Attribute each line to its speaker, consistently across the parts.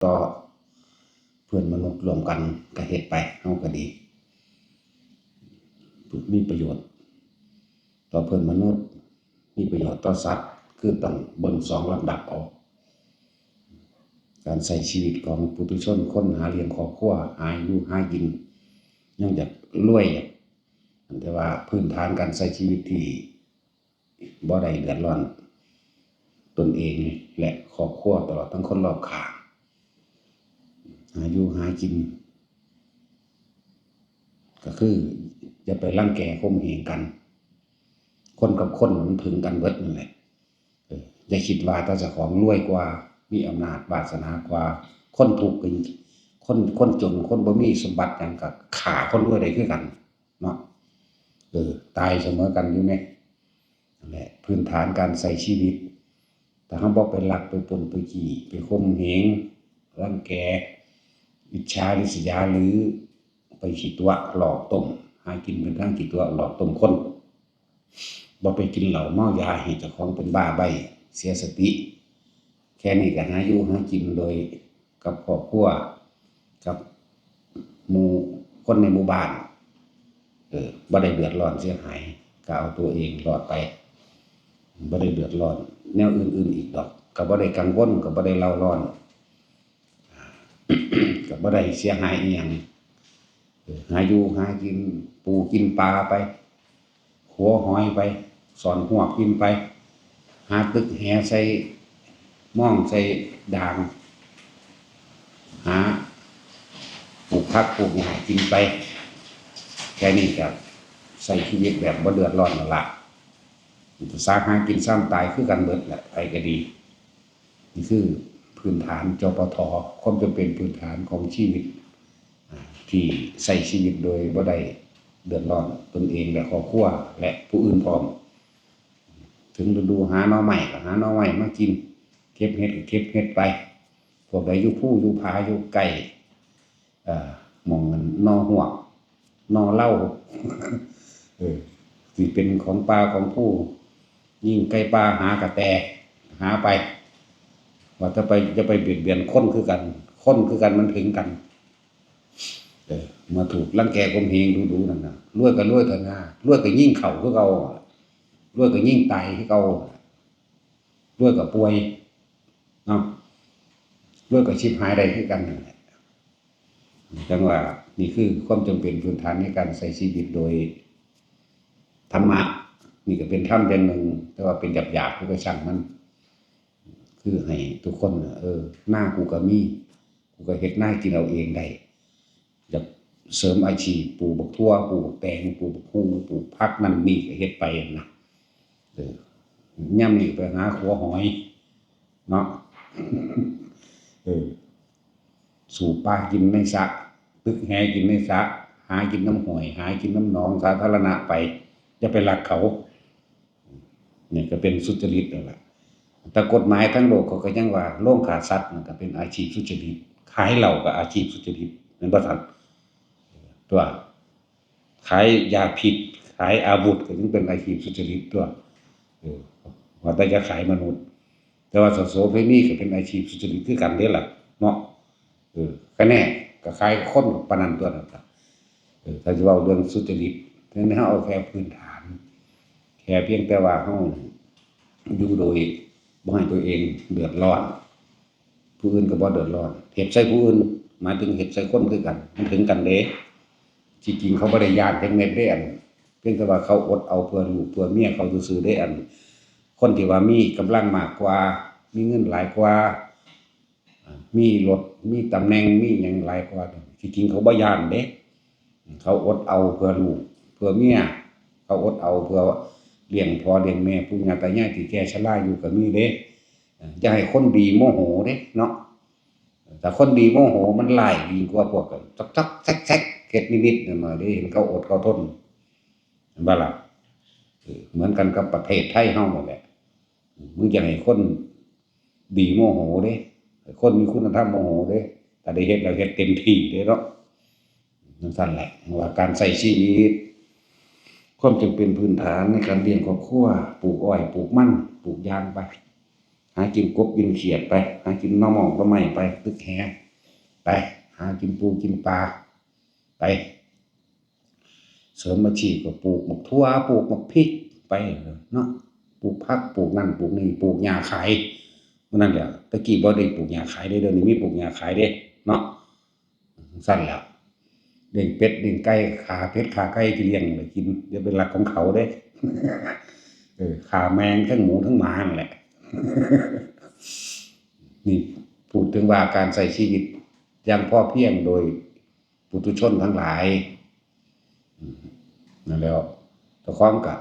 Speaker 1: ต่อเพื่อนมนุษย์รวมกันก็เฮ็ดไปเฮาก็ดีมีประโยชน์ต่อเพื่อนมนุษย์มีประโยชน์ต่อสัตว์คือต้องเบิ่ง2ลำดับเอาการใช้ชีวิตของปุถุชนคนหาเลี้ยงครอบครัวหาอยู่หากินยังจะรวยแต่ว่าพื้นฐานการใช้ชีวิตที่บ่ได้เดือดร้อนตนเองและครอบครัวตลอดทั้งคนรอบข้างหาอยู่หากินก็คืออย่าไปรังแกข่มเหงกันคนกับคนมันถึงกันเบิดนั่นแหละอย่าคิดว่าถ้าเจ้าของรวยกว่ามีอำนาจวาสนากว่าคนทุกข์คนจนคนบ่มีสมบัติหยังก็ฆ่าคนรวยได้คือกันเนาะตายเสมอกันอยู่แม่นั่นแหละพื้นฐานการใช้ชีวิตถ้าเฮาบ่ไปลักไปปล้นไปจี้ไปข่มเหงรังแกอิจฉาริษยาหรือไปขี้ตัวหลอกต้มหากินเป็นทางขี้ตัวหลอกต้มคนบ่ไปกินเหล้าเมายาให้เจ้าของเป็นบ้าใบ้เสียสติแค่นี้ก็หาอยู่หากินโดยกับครอบครัวกับหมู่คนในหมู่บ้านบ่ได้เดือดร้อนเสียหายก็เอาตัวเองรอดไปบ่ได้เดือดร้อนแนวอื่นๆอีกดอกก็บ่ได้กังวลก็บ่ได้เร่าร้อนก็บ่ได้เสียหายอีหยังหาอยู่หากินปูกินปลาไปขัวหอยไปสอนหวกกินไปหาตึกแหใส่ม่องใส่ด่างหาปลูกผักปลูกหญ้ากินไปแค่นี้ก็ใช้ชีวิตแบบบ่เดือดร้อนแล้วล่ะสาหากินซ้ำตายคือกันเบิดแหละไปก็ดีนี่คือพื้นฐานจปทความจำเป็นพื้นฐานของชีวิตที่ใช้ชีวิตโดยบ่ได้เดือดร้อนตนเองและครอบครัวและผู้อื่นพร้อมถึงฤดูหาหน่อไม้ก็หาหน่อไม้มากินเก็บเห็ดก็เก็บเห็ดไปพวกใดอยู่ภูอยู่ผาอยู่ใกล้หม้องหน่อหวกหน่อเหล้าสิเป็นของป่าของผู้ยิ่งใกล้ป่าหากระแตหาไปว่าจะไปเบียดเบียนคนคือกันมันถึงกันมาถูกรังแกข่มเหงดูนั่นน่ะรวยก็รวยเถอะนะรวยก็ยิ่งเข้าคือเก่ารวยก็ยิ่งตายคือเก่ารวยก็ป่วยเนาะรวยก็ชิบหายได้คือกันนั่นแหละจังว่านี่คือความจำเป็นพื้นฐานในการใช้ชีวิตโดยธรรมะนี่ก็เป็นธรรมอย่างหนึ่งแต่ว่าเป็นหยาบๆก็ช่างมันคือให้ทุกคนหน้ากูก็มีกูก็เฮ็ดหน้ากินเอาเองได้อยากเสริมอาชีพปลูกบักทั่วปลูกบักแตงปลูกบักฮุ้งปลูกผักนั่นนี่ก็เฮ็ดไปนะย่ำนี่ไปหาขัวหอยเนาะสูบปลากินในสระตึกแหกินในสระหากินน้ำห้วยหากินน้ำหนองสาธารณะไปอย่าไปลักเขาเนี่ยก็เป็นสุจริตนั่นแหละแต่กฎหมายทั้งโลกเขาก็ยังว่าโรงฆ่าสัตว์มันก็เป็นอาชีพสุจริตขายเหล้าก็อาชีพสุจริตแม่นบ่ซั่นตัวขายยาพิษขายอาวุธก็ยังเป็นอาชีพสุจริตตัวว่าแต่จะขายมนุษย์แต่ว่าโสเภณีก็เป็นอาชีพสุจริตคือกันเด้ล่ะเนาะก็แน่ก็ขายคนปานนั้นตัวนั้นล่ะถ้าจะเว้าเรื่องสุจริตฉะนั้นเฮาเอาแค่พื้นฐานแค่เพียงแต่ว่าเฮาอยู่โดยบ่ให้ตัวเองเดือดร้อนผู้อื่นก็บ่เดือดร้อนเฮ็ดใส่ผู้อื่นหมายถึงเฮ็ดใส่คนคือกันมันถึงกันเด้ที่จริงเขาบ่ได้ย้านจักเม็ดเด้เพียงแต่ว่าเขาอดเอาเพื่อลูกเพื่อเมียเขาซื่อๆเด้คนที่ว่ามีกำลังมากกว่ามีเงินหลายกว่ามีรถมีตำแหน่งมีหยังหลายกว่าที่จริงเขาบ่ย้านเด้เขาอดเอาเพื่อลูกเพื่อเมียเขาอดเอาเพื่อเลี้ยงพ่อเลี้ยงแม่ปู่ย่าตายายที่แก่ชราอยู่ก็มีเด้อย่าให้คนดีโมโหเด้เนาะแต่คนดีโมโหมันร้ายยิ่งกว่าพวกจ๊อกๆแจ๊กๆเฮ็ดนิดๆหน่อยๆเด้เห็นเขาอดเขาทนเห็นบ่ล่ะเหมือนกันกับประเทศไทยเฮานั่นแหละมึงจะให้คนดีโมโหเด้คนมีคุณธรรมโมโหเด้ถ้าได้เฮ็ดแล้วเฮ็ดเต็มที่เด้เนาะนั่นซั่นแหละว่าการใช้ชีวิตความจำเป็นพื้นฐานในการเลี้ยงครอบครัวปลูกอ้อยปลูกมันปลูกยางไป หากินกบกินเขียดไปหากินหน่อหมอกหน่อไม้ไปตึกแหไปหากินปูกินปลาไปเสริมอาชีพก็ปลูกหมกทั่วปลูกหมกพริกไปเนาะปลูกผักปลูกนั่นปลูกนี่ปลูกหญ้าขายนั่นแหละตะกี้บ่ได้ปลูกหญ้าขายได้เดี๋ยวนี้มีปลูกหญ้าขายเด้เนาะสั้นแล้วเลี้ยงเป็ดเลี้ยงไก่ขาเป็ดขาไก่ที่เลี้ยงไปกินเดี๋ยวเป็นหลักของเขาเด้ขาแมงทั้งหมูทั้งหมานั่นแหละนี่พูดถึงว่าการใช้ชีวิตอย่างพอเพียงโดยปุถุชนทั้งหลายนั่นแล้วตะคองกะ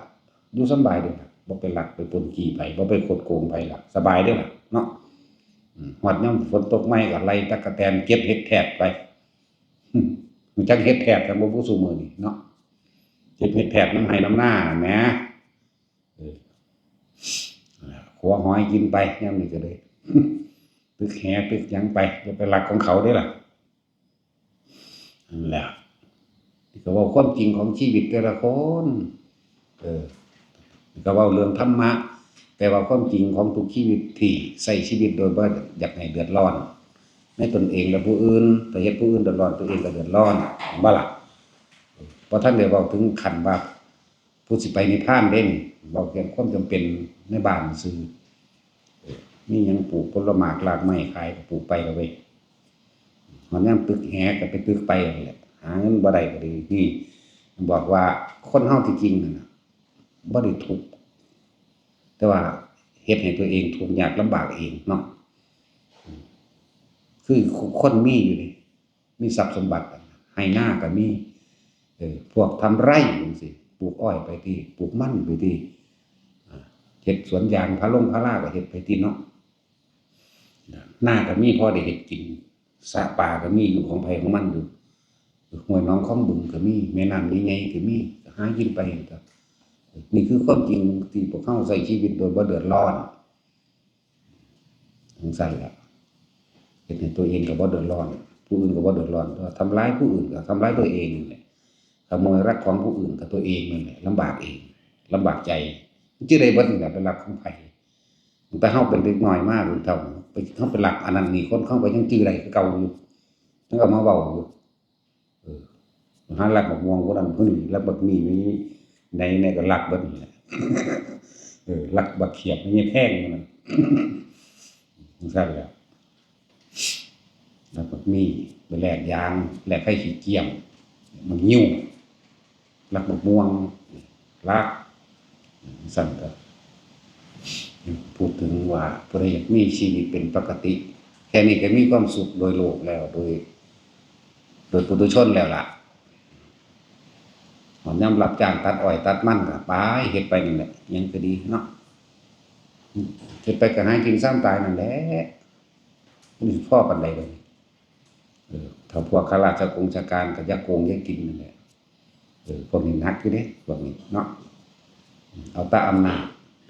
Speaker 1: อยู่สบายเด้อบ่ไปลักไปปล้นขี้ไผบ่ไปคดโกงไผล่ะสบายเด้อล่ะเนาะฮอดยามฝนตกใหม่ก็ไล่ตั๊กแตนเก็บเห็ดแทบไปรู้จักเห็ดแทบกันบ่ผู้ซุมื้อนี้เนาะเก็บเห็ดแทบน้ำไห้น้ำหน้าแหมขัวหอยกินไปยามนี้ก็เลยตึกแหตึกหยังไปอย่าไปลักของเขาเด้อล่ะนั่นแหละนี่ก็เว้าความจริงของชีวิตแต่ละคนก็เว้าเรื่องธรรมะแต่ว่าความจริงของทุกชีวิตที่ใช้ชีวิตโดยบ่อยากให้เดือดร้อนในตนเองและผู้อื่นถ้าเฮ็ดผู้อื่นเดือดร้อนตัวเองก็เดือดร้อนบ่ล่ะเพราะท่านได้เว้าถึงขั้นว่าผู้สิไปนิพพานเด้นี่เว้าเกี่ยวกับความจำเป็นในบ้านซื่อมีหยังปลูกผลไม้รากไม้ขายก็ปลูกไปแล้วเว้ยมันยามตึกแหก็ไปตึกไปนั่นแหละหาเงินบ่ได้ก็ดีนี่บอกว่าคนเฮาที่จริงนั่นน่ะบ่ได้ทุกข์แต่ว่าเฮ็ดให้ตัวเองทุกข์ยากลำบากเองเนาะคือคนมีอยู่นี่มีทรัพย์สมบัติให้นาก็มีพวกทำไร่จังซี่ปลูกอ้อยไปที่ปลูกมันไปที่เฮ็ดสวนยางพาราก็เฮ็ดไปที่เนาะนาก็มีพอได้เฮ็ดกินสระป่าก็มีอยู่ของไผของมันอยู่ห้วยหนองคลองบึงก็มีแม่น้ำใหญ่ๆก็มีหากินไปครับนี่คือความจริงที่พวกเขาใช้ชีวิตโดยบ่เดือดร้อนจังซั่นล่ะเฮ็ดให้ตัวเองก็บ่เดือดร้อนผู้อื่นก็บ่เดือดร้อนเพราะทำร้ายผู้อื่นก็ทำร้ายตัวเองนั่นแหละขโมยรักของผู้อื่นก็ตัวเองนั่นแหละลำบากเองลำบากใจจิได้เบิดนี่แหละเป็นรักของไผแต่เฮาเป็นเด็กน้อยมารุ่นเฒ่าไปเฮาเป็นรักอันนั้นนี่คนเขาก็ยังจื้อได้คือเก่าอยู่มันก็มาเว้าอยู่หารักบักม่วงผู้นั้นผู้นี้รักบักนี่มีในก็รักเบิดนี่แหละรักบักเขียดมีแพงนั่นจังซั่นแหละรักบักมีไปแลกยางแลกไข่ขี้เกียจมันยิ้วรักบักม่วงรักสั่นก็พูดถึงว่าผู้ใดอยากมีชีวิตเป็นปกติแค่นี้ก็มีความสุขโดยโลกแล้วโดยปุถุชนแล้วล่ะหอมยำรับจ้างตัดอ้อยตัดมันก็ไปเฮ็ดไปนั่นแหละยังก็ดีเนาะเฮ็ดไปก็หากินซ้ำตายนั่นแหละนี่พ่อปานใดเลยถ้าพวกข้าราชการก็อย่าโกงอย่ากินนั่นแหละพวกนี้หนักอยู่เด้พวกนี้เนาะเอาแต่อำนาจ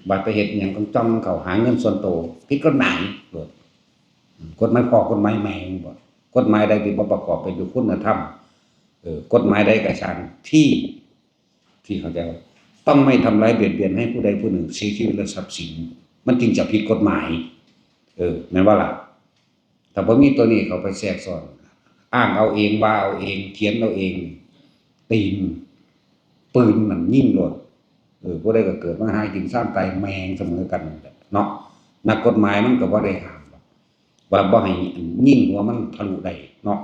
Speaker 1: บัดไปเฮ็ดหยังต้องจ้องเขาหาเงินส่วนตัวผิดกฎหมายโลดกฎหมายพ่อกฎหมายแม่บ่กฎหมายใดที่บ่ประกอบไปด้วยคุณธรรมกฎหมายใดก็ช่างที่เขาจะต้องไม่ทำร้ายเบียดเบียนให้ผู้ใดผู้หนึ่งเสียชีวิตและทรัพย์สินมันจึงจะผิดกฎหมายแม่นบ่ล่ะถ้าบ่มีตัวนี้เขาไปแทรกซ้อนอ้างเอาเองว่าเอาเองเขียนเอาเองตีนปืนมันยิงโลดผู้ใดก็เกิดมาหากินซ้ำตายแมงเสมอกันเนาะนักกฎหมายมันก็บ่ได้ห้ามว่าบ่ให้ยิงหัวมันทะลุได้เนาะ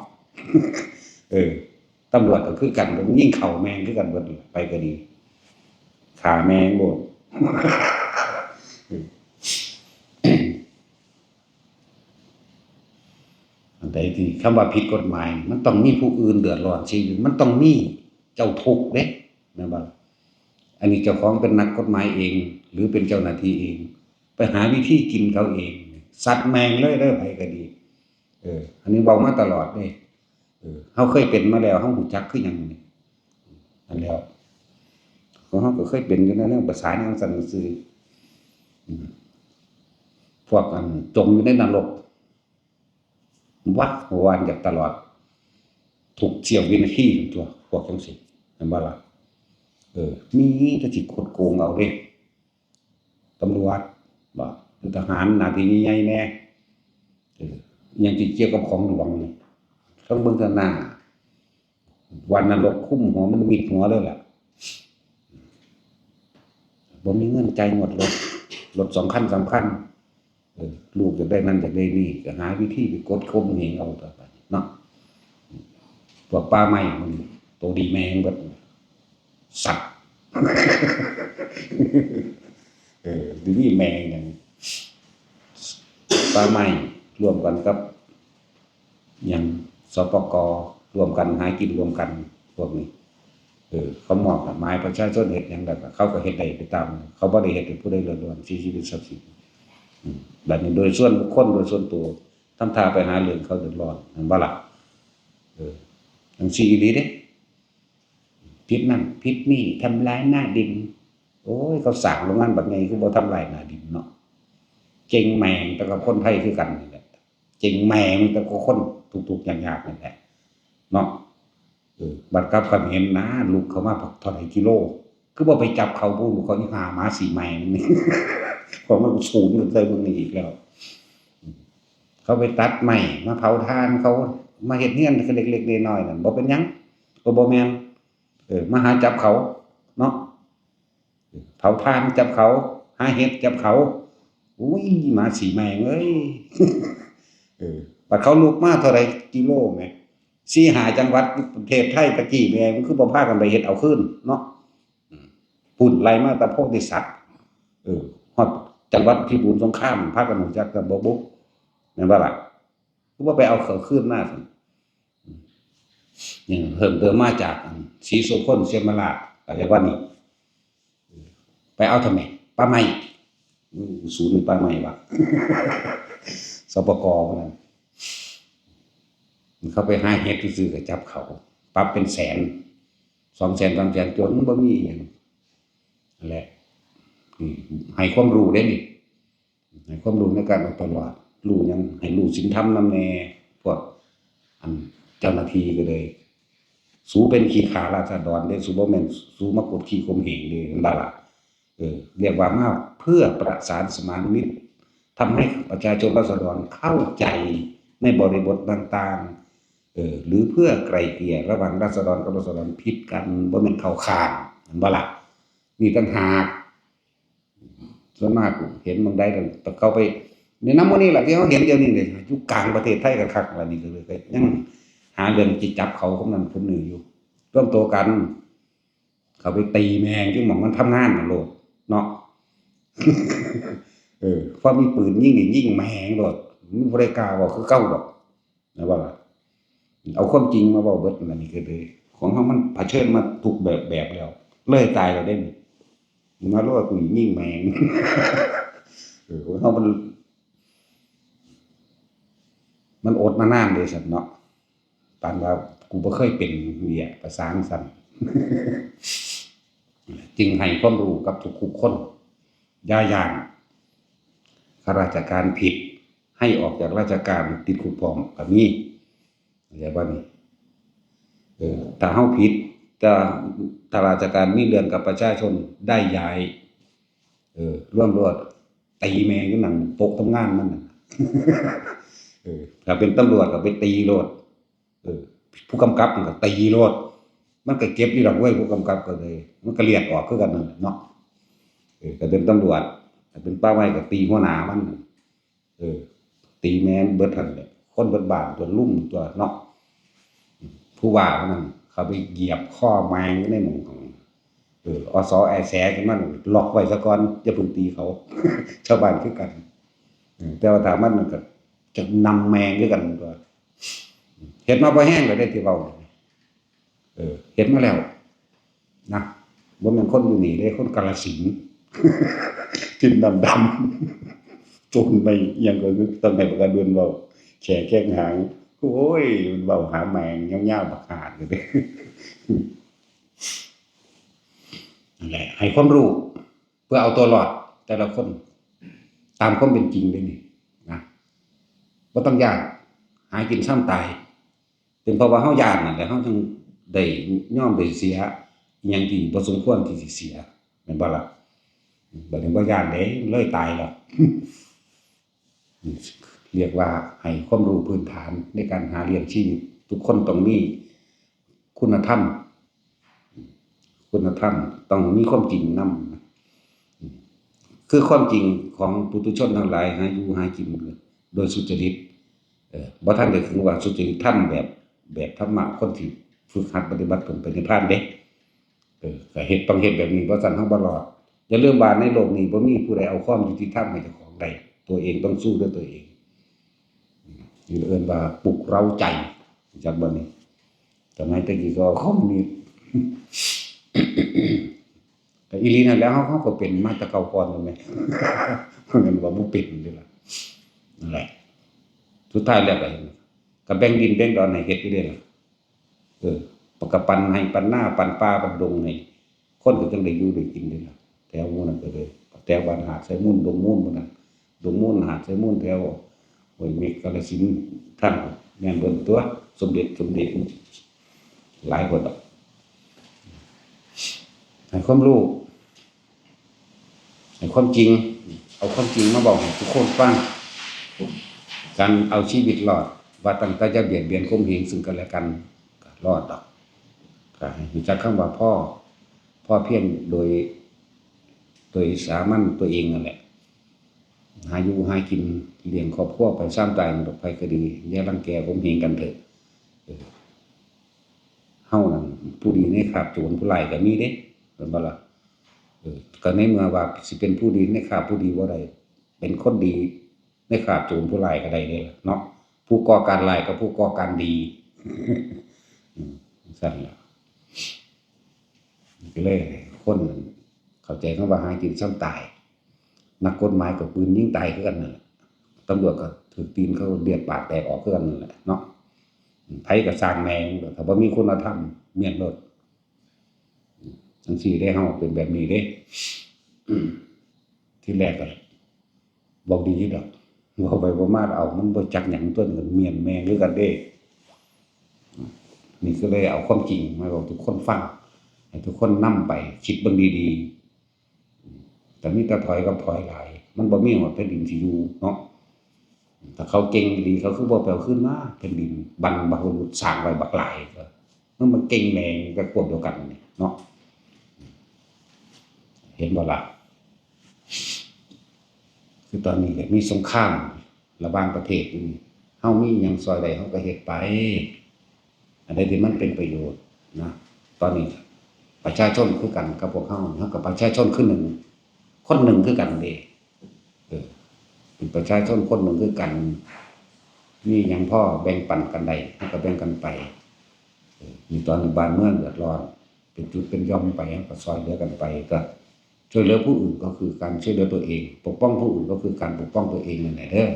Speaker 1: ตำรวจก็คือกันยิงเข่าแมงคือกันเบิดไปก็ดีขาแมงโลดอันใดที่คำว่าผิดกฎหมายมันต้องมีผู้อื่นเดือดร้อนชีวิตมันต้องมีเจ้าทุกข์เด้แม่นบ่อันนี้เจ้าของเป็นนักกฎหมายเองหรือเป็นเจ้าหน้าที่เองไปหาวิธีกินเขาเองสัตว์แมงเลยเด้อไผก็ดีอันนี้เว้ามาตลอดเด้เฮาเคยเป็นมาแล้วเฮารู้จักคือหยังนี่อันแล้วของเฮาก็เคยเป็นอยู่ในเรื่องภาษาจังซั่นซื่อพวกอันจมอยู่ในนรกวัดวานจากตลอดถูกเสี้ยววินาทีตัวพวกจังซี่แม่นบ่ล่ะมีแต่สิคดโกงเอาเด้ตำรวจบ่ไป คือทหารหน้าที่ใหญ่ๆแน่อย่างที่เกี่ยวกับของหลวงนี่ต้องเบิ่งแต่หน้าวันนรกคุ้มหัวมันมิดหัวเลยล่ะบ่มีเงินจ่ายงวดรถ2 คัน 3 คันลูกอยากได้นั่นอยากได้นี่ก็หาวิธีไปกดข่มเหงเอาต่อไปเนาะพวกป่าไม้มันตัวดีแม่งเบิดสัตว์ดีนี่แมงอย่างป่าไม้รวมกันกับอย่างสปกรวมกันหากินรวมกันพวกนี้เขามอบหมายประชาชนเฮ็ดหยังได้ก็เขาก็เฮ็ดได้ไปตามเขาบ่ได้เฮ็ดให้ผู้ใดเดือดร้อนชีวิตทรัพย์สินแบบนี้โดยส่วนบุคคลโดยส่วนตัวทำท่าไปหาเรื่องเขาเดือดร้อนเห็นบ่ล่ะจังซี่อีหลีเด้ผิดนั่นผิดนี่ทำลายหน้าดินโอ้ยเขาสร้างโรงงานบักใหญ่คือบ่ทำลายหน้าดินเนาะเจ๊งแม่งแต่กับคนไทยคือกันนี่แหละเจ๊งแม่งแต่กับคนทุกๆยากๆนั่นแหละเนาะบัดกับเขมรนะลูกเขามาเท่าไหร่กิโลคือบ่ไปจับเขาผู้ลูกเขาอีห่าหมาสีแม่งนี่ เพราะมันสูงขึ้นใส่เบิ่งนี่อีกแล้วเขาไปตัดไม้มาเผาถ่านเขามาเฮ็ดเรือนเล็กๆน้อยๆนั่นบ่เป็นหยังก็บ่แม่นมาหาจับเขาเนาะเผาถ่านจับเขาหาเห็ดจับเขาอุ้ยหมาสีแม่งเอ้ยบัดเขาลุกมาเท่าไหร่กิโลแหม4-5 จังหวัดประเทศไทยตะกี้แม่มันคือบ่พากันไปเฮ็ดเอาคืนเนาะพุ่นไล่มาแต่โพธิสัตว์ฮอดจังหวัดพิบูลสงครามพากันรู้จักกันบ่บุแม่นบ่ล่ะคือบ่ไปเอาเขาคืนมาซั่นนี่เพิ่มเติมมาจากศรีโสพลเสียมราชอะไรว่านี่ไปเอาทำไมป่าไม้ศูนย์ป่าไม้วะ สปกนั่นเขาไปหาเห็ดซื่อๆก็จับเขาปรับเป็นแสน200,000 300,000จนบ่มีหยังนั่นแหละให้ความรู้ได้นี่ให้ความรู้ในการเอาตัวรอดรู้หยังให้รู้ศีลธรรมนำแน่พวกเจ้าหน้าที่ก็เลยสู้เป็นขี้ขาราษฎรเด้สู้บ่แม่นสู้มากดขี่ข่มเหงเด้นั่นล่ะเรียกว่ามาเพื่อประสานสมานมิตรทำให้ประชาชนราษฎรเข้าใจในบริบทต่างๆหรือเพื่อไกล่เกลี่ยระหว่างราษฎรกับราษฎรผิดกันบ่แม่นเข้าข้างนั่นบ่ล่ะมีต่างหากส่วนมากเห็นบางใดแต่เขาไปในน้ำมื้อนี้ล่ะที่เฮาเห็นเดี๋ยวนี้เลยอยู่กลางประเทศไทยก็คักแล้วนี่ก็เลยยังหาเรื่องจิจับเขาคนนั้นคนนี้อยู่ร่วมตัวกันเขาไปตีแมงจังหม่องมันทำงานน่ะโลดเนาะ พอมีปืนยิงนี่ยิงแมงโลดมันบ่ได้กล้าเว้าคือเก่าดอกนะว่าล่ะเอาความจริงมาเว้าเบิดนั่นนี่ก็เลยของเฮามันเผชิญมาทุกแบบแล้วเลยตายแล้วเด้นี่มาโลดกูยิงแมง ของเฮามันอดมานานเด้ซั่นเนาะปานว่ากูบ่เคยเป็นเนี่ยภาษาจั่งซั้น จึงให้ความรู้กับทุกๆคนอย่าย้านข้าราชการผิดให้ออกจากราชการติดคุกพร้อมก็มีเข้าใจบ่นี่ถ้าเฮาผิดถ้าราชการมีเรื่องกับประชาชนได้ย้ายร่วมโลดตีแม่งอยู่นั่นโต๊ะทำงานมันน่ะ ถ้าเป็นตำรวจก็ไปตีโลดผู้กำกับมันก็ตีโลดมันก็เก็บอยู่ดอกเว้ยผู้กำกับก็เลยมันก็เลียดออกคือกันนั่นแหละเนาะก็เป็นตำรวจถ้าเป็นป้าไม้ก็ตีหัวหน้ามันตีแม่นเบิดหั่นแหละคนเบิดบ้านตัวลุ่มตัวเนาะผู้ว่านั่นเขาไปเหยียบข้อแมงอยู่ในหมู่ของอสแอแสขึ้นมันล็อกไว้ซะก่อนอย่าเพิ่งตีเขา ชาวบ้านคือกันแต่ว่าถ้ามันก็จะนำแมงคือกันตัวเฮ็ดมาบ่แห้งก็ได้ที่เว้าเห็นมาแล้วนะบ่แม่นคนอยู่นี่เด้คนกาฬสินธุ์ กินดำๆจนไปอิหยังก็คือตอนไหนประกาศเดือนเว้าแขแข้งหางโอ้ยมันเว้าหาแมงยาวๆบักหาดเลยเด้ นั่นแหละให้ความรู้เพื่อเอาตัวรอดแต่ละคนตามความเป็นจริงเลยนี่นะบ่ต้องย้านหากินซ้ำตายเป็นเพราะว่าเฮาย้านนั่นแหละเฮาจึงได้ยอมได้เสียอิหยังที่บ่สมควรที่สิเสียแม่นบ่ล่ะบัดนี้บ่ย้านเด้เลยตายแล้ว เรียกว่าให้ความรู้พื้นฐานในการหาเลี้ยงชีวิตทุกคนต้องมีคุณธรรมต้องมีความจริงนำคือความจริงของปุถุชนทั้งหลายหาอยู่หากินโดยสุจริตบ่ทันได้ถึงว่าสุจริตธรรมแบบธรรมะคนที่ฝึกหัดปฏิบัติตนไปนิพพานเด้ก็เฮ็ดต้องเฮ็ดแบบนี้บ่ซั่นเฮาบ่รอดอย่าลืมว่าในโลกนี้บ่มีผู้ใดเอาความยุติธรรมให้เจ้าของได้ตัวเองต้องสู้ด้วยตัวเองนี่เอิ้นว่าปลุกเร้าใจจักบ่นี่สมัยตะกี้ก็คอมมิวนิสต์ ก็อีหลีนั่นแหล้วเขาก็เป็นมาแต่เก่าก่อนนั่นแหละ เพราะงั้นว่าบ่เป็นนี่ล่ะนั่นแหละสุดท้ายแล้วก็แบ่งดินแบ่งดอนให้เฮ็ดอยู่เด้ล่ะปกปันให้ปันหน้าปันป่าปันดงให้คนก็จังได้อยู่ได้กินนี่ล่ะแถวหมู่นั้นก็เลยแถวบ้านหาดไสมูลดงมูลหมู่นั้นดงมูลหาดไสมูลแถวห้วยเม็กกาฬสินธุ์ท่านแม่นเบิ่นตัวสมเด็จหลายคนดอกให้ความรู้ให้ความจริงเอาความจริงมาบอกให้ทุกคนฟังการเอาชีวิตรอดว่าตั้งแต่จะเบียดเบียนข่มเหงซึ่งกันและกันก็รอดดอกก็ให้รู้จักคำว่าพ่อเพียงโดยสามัญตัวเองนั่นแหละหาอยู่หากินเลี้ยงครอบครัวไปสร้างตายมันดอกไผก็ดีอย่ารังแกข่มเหงกันเถิดเฮานั่นผู้ดีในคราบโจรผู้ร้ายก็มีเด้เห็นบ่ล่ะก็ในเมื่อว่าสิเป็นผู้ดีในคราบผู้ดีบ่ได้เป็นคนดีในคราบโจรผู้ร้ายก็ได้เด้ล่ะเนาะผู้ก่อการร้ายกับผู้ก่อการดีสั่นล่ะก็เลยคนเข้าใจคำว่าหากินซ้ำตายนักกฎหมายก็ปืนยิงตายคือกันนั่นแหละตำรวจก็ถูกตีนเขาเลียดปากแตกออกคือกันนั่นแหละเนาะไผก็สร้างแม่งถ้าบ่มีคุณธรรมเมียนรถจังซี่ได้เฮาเป็นแบบนี้เด้ที่แรกก็บอกดีดอกเว้าไปบ่มาเอามันบ่จักหยังตัวนึงเมียนแม่งคือกันเด้นี่ก็เลยเอาความจริงมาบอกทุกคนฟังให้ทุกคนนำไปคิดเบิ่งดีๆแต่มีแต่ถอยกับถอยหลายมันบ่มีฮอดแผ่นดินสิอยู่เนาะถ้าเขาเก่งดีเขาคือบ่ไปเอาขึ้นมาแผ่นดินบรรพบุรุษสร้างไว้บักหลายก็มันเก่งแม่งก็พวกเดียวกันนี่เนาะเห็นบ่ล่ะคือตอนนี้มีสงครามระหว่างประเทศอยู่เฮามีหยังซอยใดเฮาก็เฮ็ดไปอันใดที่มันเป็นประโยชน์นะตอนนี้ประชาชนคือกันกับพวกเฮากับประชาชนคือหนึ่งคนหนึ่งคือกันเด้เป็นประชาชนคนหนึ่งคือกันมีหยังพอแบ่งปันกันได้เฮาก็แบ่งกันไปมีตอนนี้บ้านเมืองเดือดร้อนเป็นจุดเป็นย่อมไปก็ซอยเหลือกันไปก็ช่วยเหลือผู้อื่นก็คือการช่วยเหลือตัวเองปกป้องผู้อื่นก็คือการปกป้องตัวเองนั่นแหละเด้อ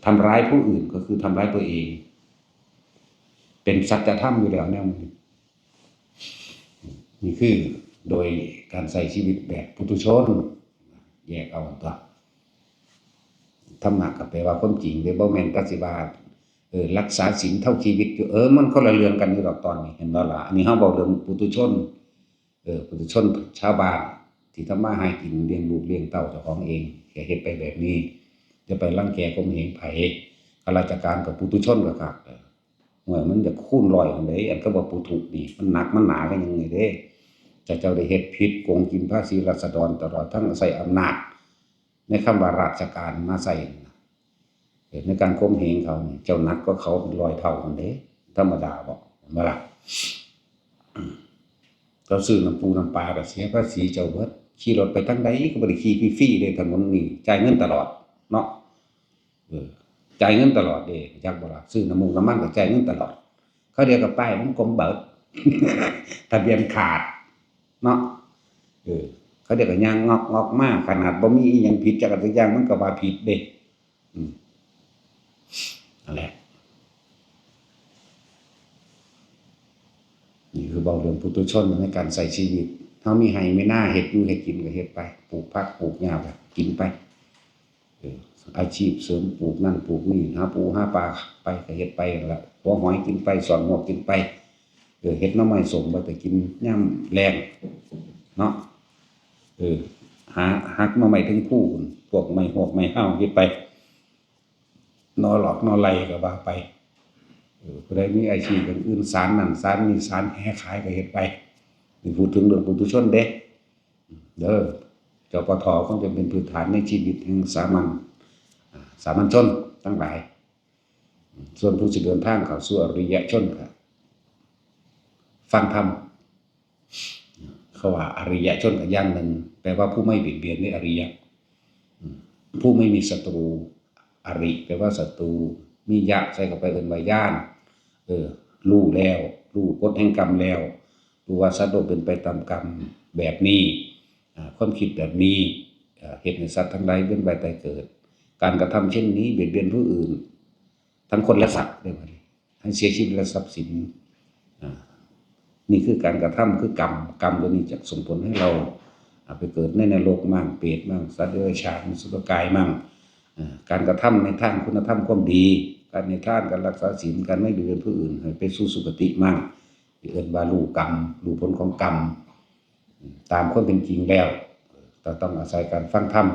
Speaker 1: ทำร้ายผู้อื่นก็คือทำร้ายตัวเองเป็นสัจธรรมอยู่แล้วแนวนี้นี่คือโดยการใช้ชีวิตแบบปุถุชนแยกเอาตัวธรรมะก็แปลว่าความจริงเด้บ่แม่นก็สิว่ารักษาศีลเท่าชีวิตอยู่มันคนละเรื่องกันอยู่ดอกตอนนี้เห็นบ่ล่ะอันนี้เฮาเว้าเรื่องปุถุชนปุถุชนชาวบ้านที่ทำมาหากินเลี้ยงลูกเลี้ยงเต้าเจ้าของเองก็เฮ็ดไปแบบนี้จะไปรังแกข่มเหงไผข้าราชการกับปุถุชนก็ครับมันจะคูณ100จังได๋อันก็บ่ปุถุนี่มันหนักมันหนากันยังไงเด้เจ้าได้เฮ็ดผิดโกงกินภาษีราษฎรตลอดทั้งใช้อำนาจในคำว่าราชการมาใช้ในการข่มเหงเขานี่เจ้านักก็เขาเป็น100เท่ากันเด้ธรรมดาบ่บ่ล่ะเขาซื้อน้ำปูน้ำปลาก็เสียภาษีเจ้าเบิดขี่รถไปทางใดก็บ่ได้ขี่ฟรีๆเด้ถนนนี่จ่ายเงินตลอดเนาะจ่ายเงินตลอดเด้จักบ่ล่ะซื้อน้ำมันก็จ่ายเงินตลอดเขาเรียกกับป้ายมันกลมเบิด ทะเบียนขาดเนาะเขาเรียกว่าย่างงอกมาขนาดบ่มีอีหยังผิดจักอย่างมันก็ว่าผิดเด้นั่นแหละนี่คือเว้าเรื่องปุถุชนในการใช้ชีวิตเฮามีไร่มีนาเฮ็ดอยู่เฮ็ดกินก็เฮ็ดไปปลูกผักปลูกหญ้าก็กินไปอาชีพเสริมปลูกนั่นปลูกนี่หาปูหาปลาไปก็เฮ็ดไปนั่นล่ะหัวหอยกินไปสอนหัวกินไปเฮ็ดหน่อไม้ส้มไว้แต่กินยามแล้งเนาะหาหักมาใหม่ถึงผู้พวกไม้หอกไม้ห้าวเฮ็ดไป นอหลอกนอไหลก็ว่าไปผู้ใดมีอาชีพอย่างอื่นศาลนั่นศาลนี่ศาลแห่ขายก็เฮ็ดไปนี่พูดถึงเรื่องปุถุชนเด้เด้อจปทคงจะเป็นพื้นฐานในชีวิตแห่งสามัญชนทั้งหลายส่วนผู้สิเดินทางเข้าสู่อริยชนก็ฟังธรรมเขาว่าอริยชนก็อย่างหนึ่งแปลว่าผู้ไม่เบียดเบียนในอริยะผู้ไม่มีศัตรูอริแปลว่าศัตรูมียะใส่เข้าไปเอิ้นว่าญาณรู้แล้วรู้กฎแห่งกรรมแล้วรู้ว่าสัตว์โลกเป็นไปตามกรรมแบบนี้ความคิดแบบนี้เหตุให้สัตว์ทั้งหลายเวียนว่ายตายเกิดการกระทำเช่นนี้เบียดเบียนผู้อื่นทั้งคนและสัตว์ได้บ่ให้เสียชีวิตและทรัพย์สินนี่คือการกระทำคือกรรมตัวนี้จะส่งผลให้เราไปเกิดในนรกมั่งเปรตมั่งสัตว์เดรัจฉานสุรกายมั่งการกระทำในทางคุณธรรมความดีการในทานการรักษาศีลการไม่เบียดเบียนผู้อื่นให้ไปสู่สุคติมั่งที่เอิ้นว่ารู้กรรมรู้ผลของกรรมตามความเป็นจริงแล้วต้องอาศัยการฟังธรรม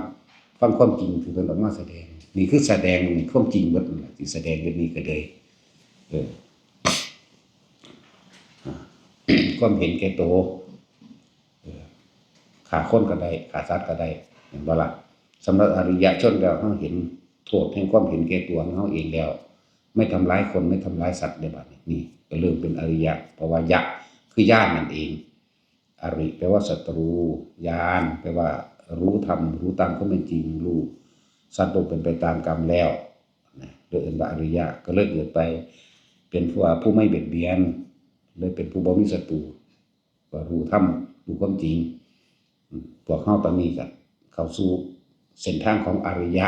Speaker 1: ฟังความจริงคือเพิ่นออกมาแสดงนี่คือแสดงความจริงหมดนั่นแหละที่แสดงอยู่นี้ก็เลยความเห็นแก่ตัวขาคนก็ได้ขาสัตว์ก็ได้เห็นบ่ล่ะสำหรับอริยชนแล้วเฮาเห็นโทษแห่งความเห็นแก่ตัวของเฮาเองแล้วไม่ทำร้ายคนไม่ทำร้ายสัตว์ได้บัดนี้ก็เริ่มเป็นอริยะเพราะว่ายะคือญาณนั่นเองอริแปลว่าศัตรูญาณแปลว่ารู้ธรรมรู้ตามความเป็นจริงรู้สัตว์โลกเป็นไปตามกรรมแล้วนะโดยเอิ้นว่าอริยะก็เลยเกิดไปเป็นผู้ไม่เบียดเบียนเลยเป็นผู้บ่มีศัตรูก็รู้ธรรมรู้ความจริงพวกเฮาตอนนี้ก็เข้าสู่เส้นทางของอริยะ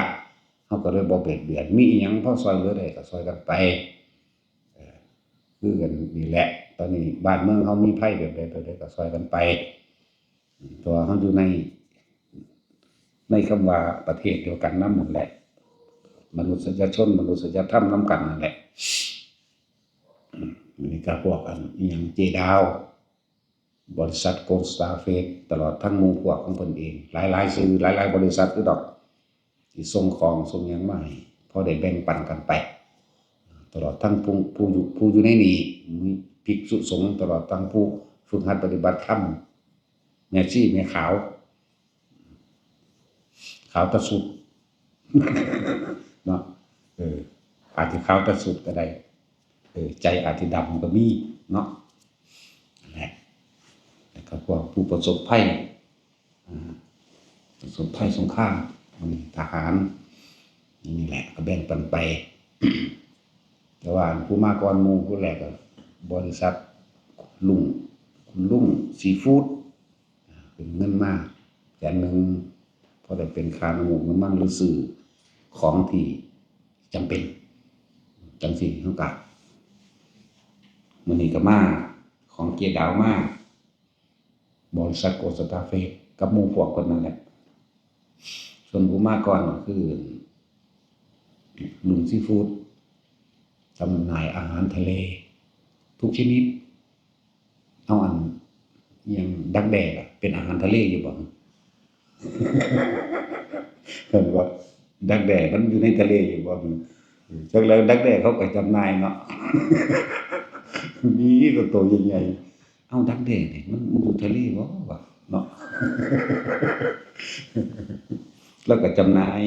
Speaker 1: เฮาก็เลยบ่เบียดเบียนมีอิหยังพอช่วยเหลือได้ก็ช่วยกันไปคือกันนี่แหละตอนนี้บ้านเมืองเฮามีภัยแบบใดก็ช่วยกันไปเพราะว่าเฮาอยู่ในคำว่าประเทศเดียวกันนำนั่นแหละมนุษยชนมนุษยธรรมนำกันนั่นแหละนี่ก็พวกอันอิหยังเจดาวบริษัทโกลด์สตาร์เฟสตลอดทั้งหมู่พวกของเพิ่นเองหลายๆสื่อหลายๆบริษัทคือดอกที่ส่งของส่งหยังมาให้พอได้แบ่งปันกันไปตลอดทั้งผู้อยู่ในนี้มีภิกษุสงฆ์ตลอดทั้งผู้ฝึกหัดปฏิบัติธรรมแม่ชีแม่ขาวตะสุดเนาะอาจจะขาวตะสุดก็ได้ใจอาจจะดำก็มีเนาะนั่นแหละแล้วก็พวกผู้ประสบภัยสงครามทหารนี่แหละก็แบ่งปันไปแต่ว่าผู้มาก่อนหมู่ผู้แรกก็บริษัทลุงซีฟู้ดเป็นเงินมาแสนหนึ่งพอได้เป็นค่าน้ำมันหรือซื้อของที่จำเป็นจังซี่เฮาก็มื้อนี้ก็มาของเกียรดาวมาบริษัทโกลด์สตาร์เฟสกับหมู่พวกคนนั้นแหละส่วนผู้มาก่อนก็คือลุงซีฟู้ดจำหน่ายอาหารทะเลทุกชนิดเอาอันอย่างดักแด้เป็นอาหารทะเลอยู่บ่เพิ่นว่าดักแด้มันอยู่ในทะเลอยู่บ่จักแล้วดักแด้เขาก็จำหน่ายเนาะมีก็ตัวใหญ่ๆเอาดักแด้นี่มันอยู่ทะเลบ่วะเนาะแล้วก็จำหน่าย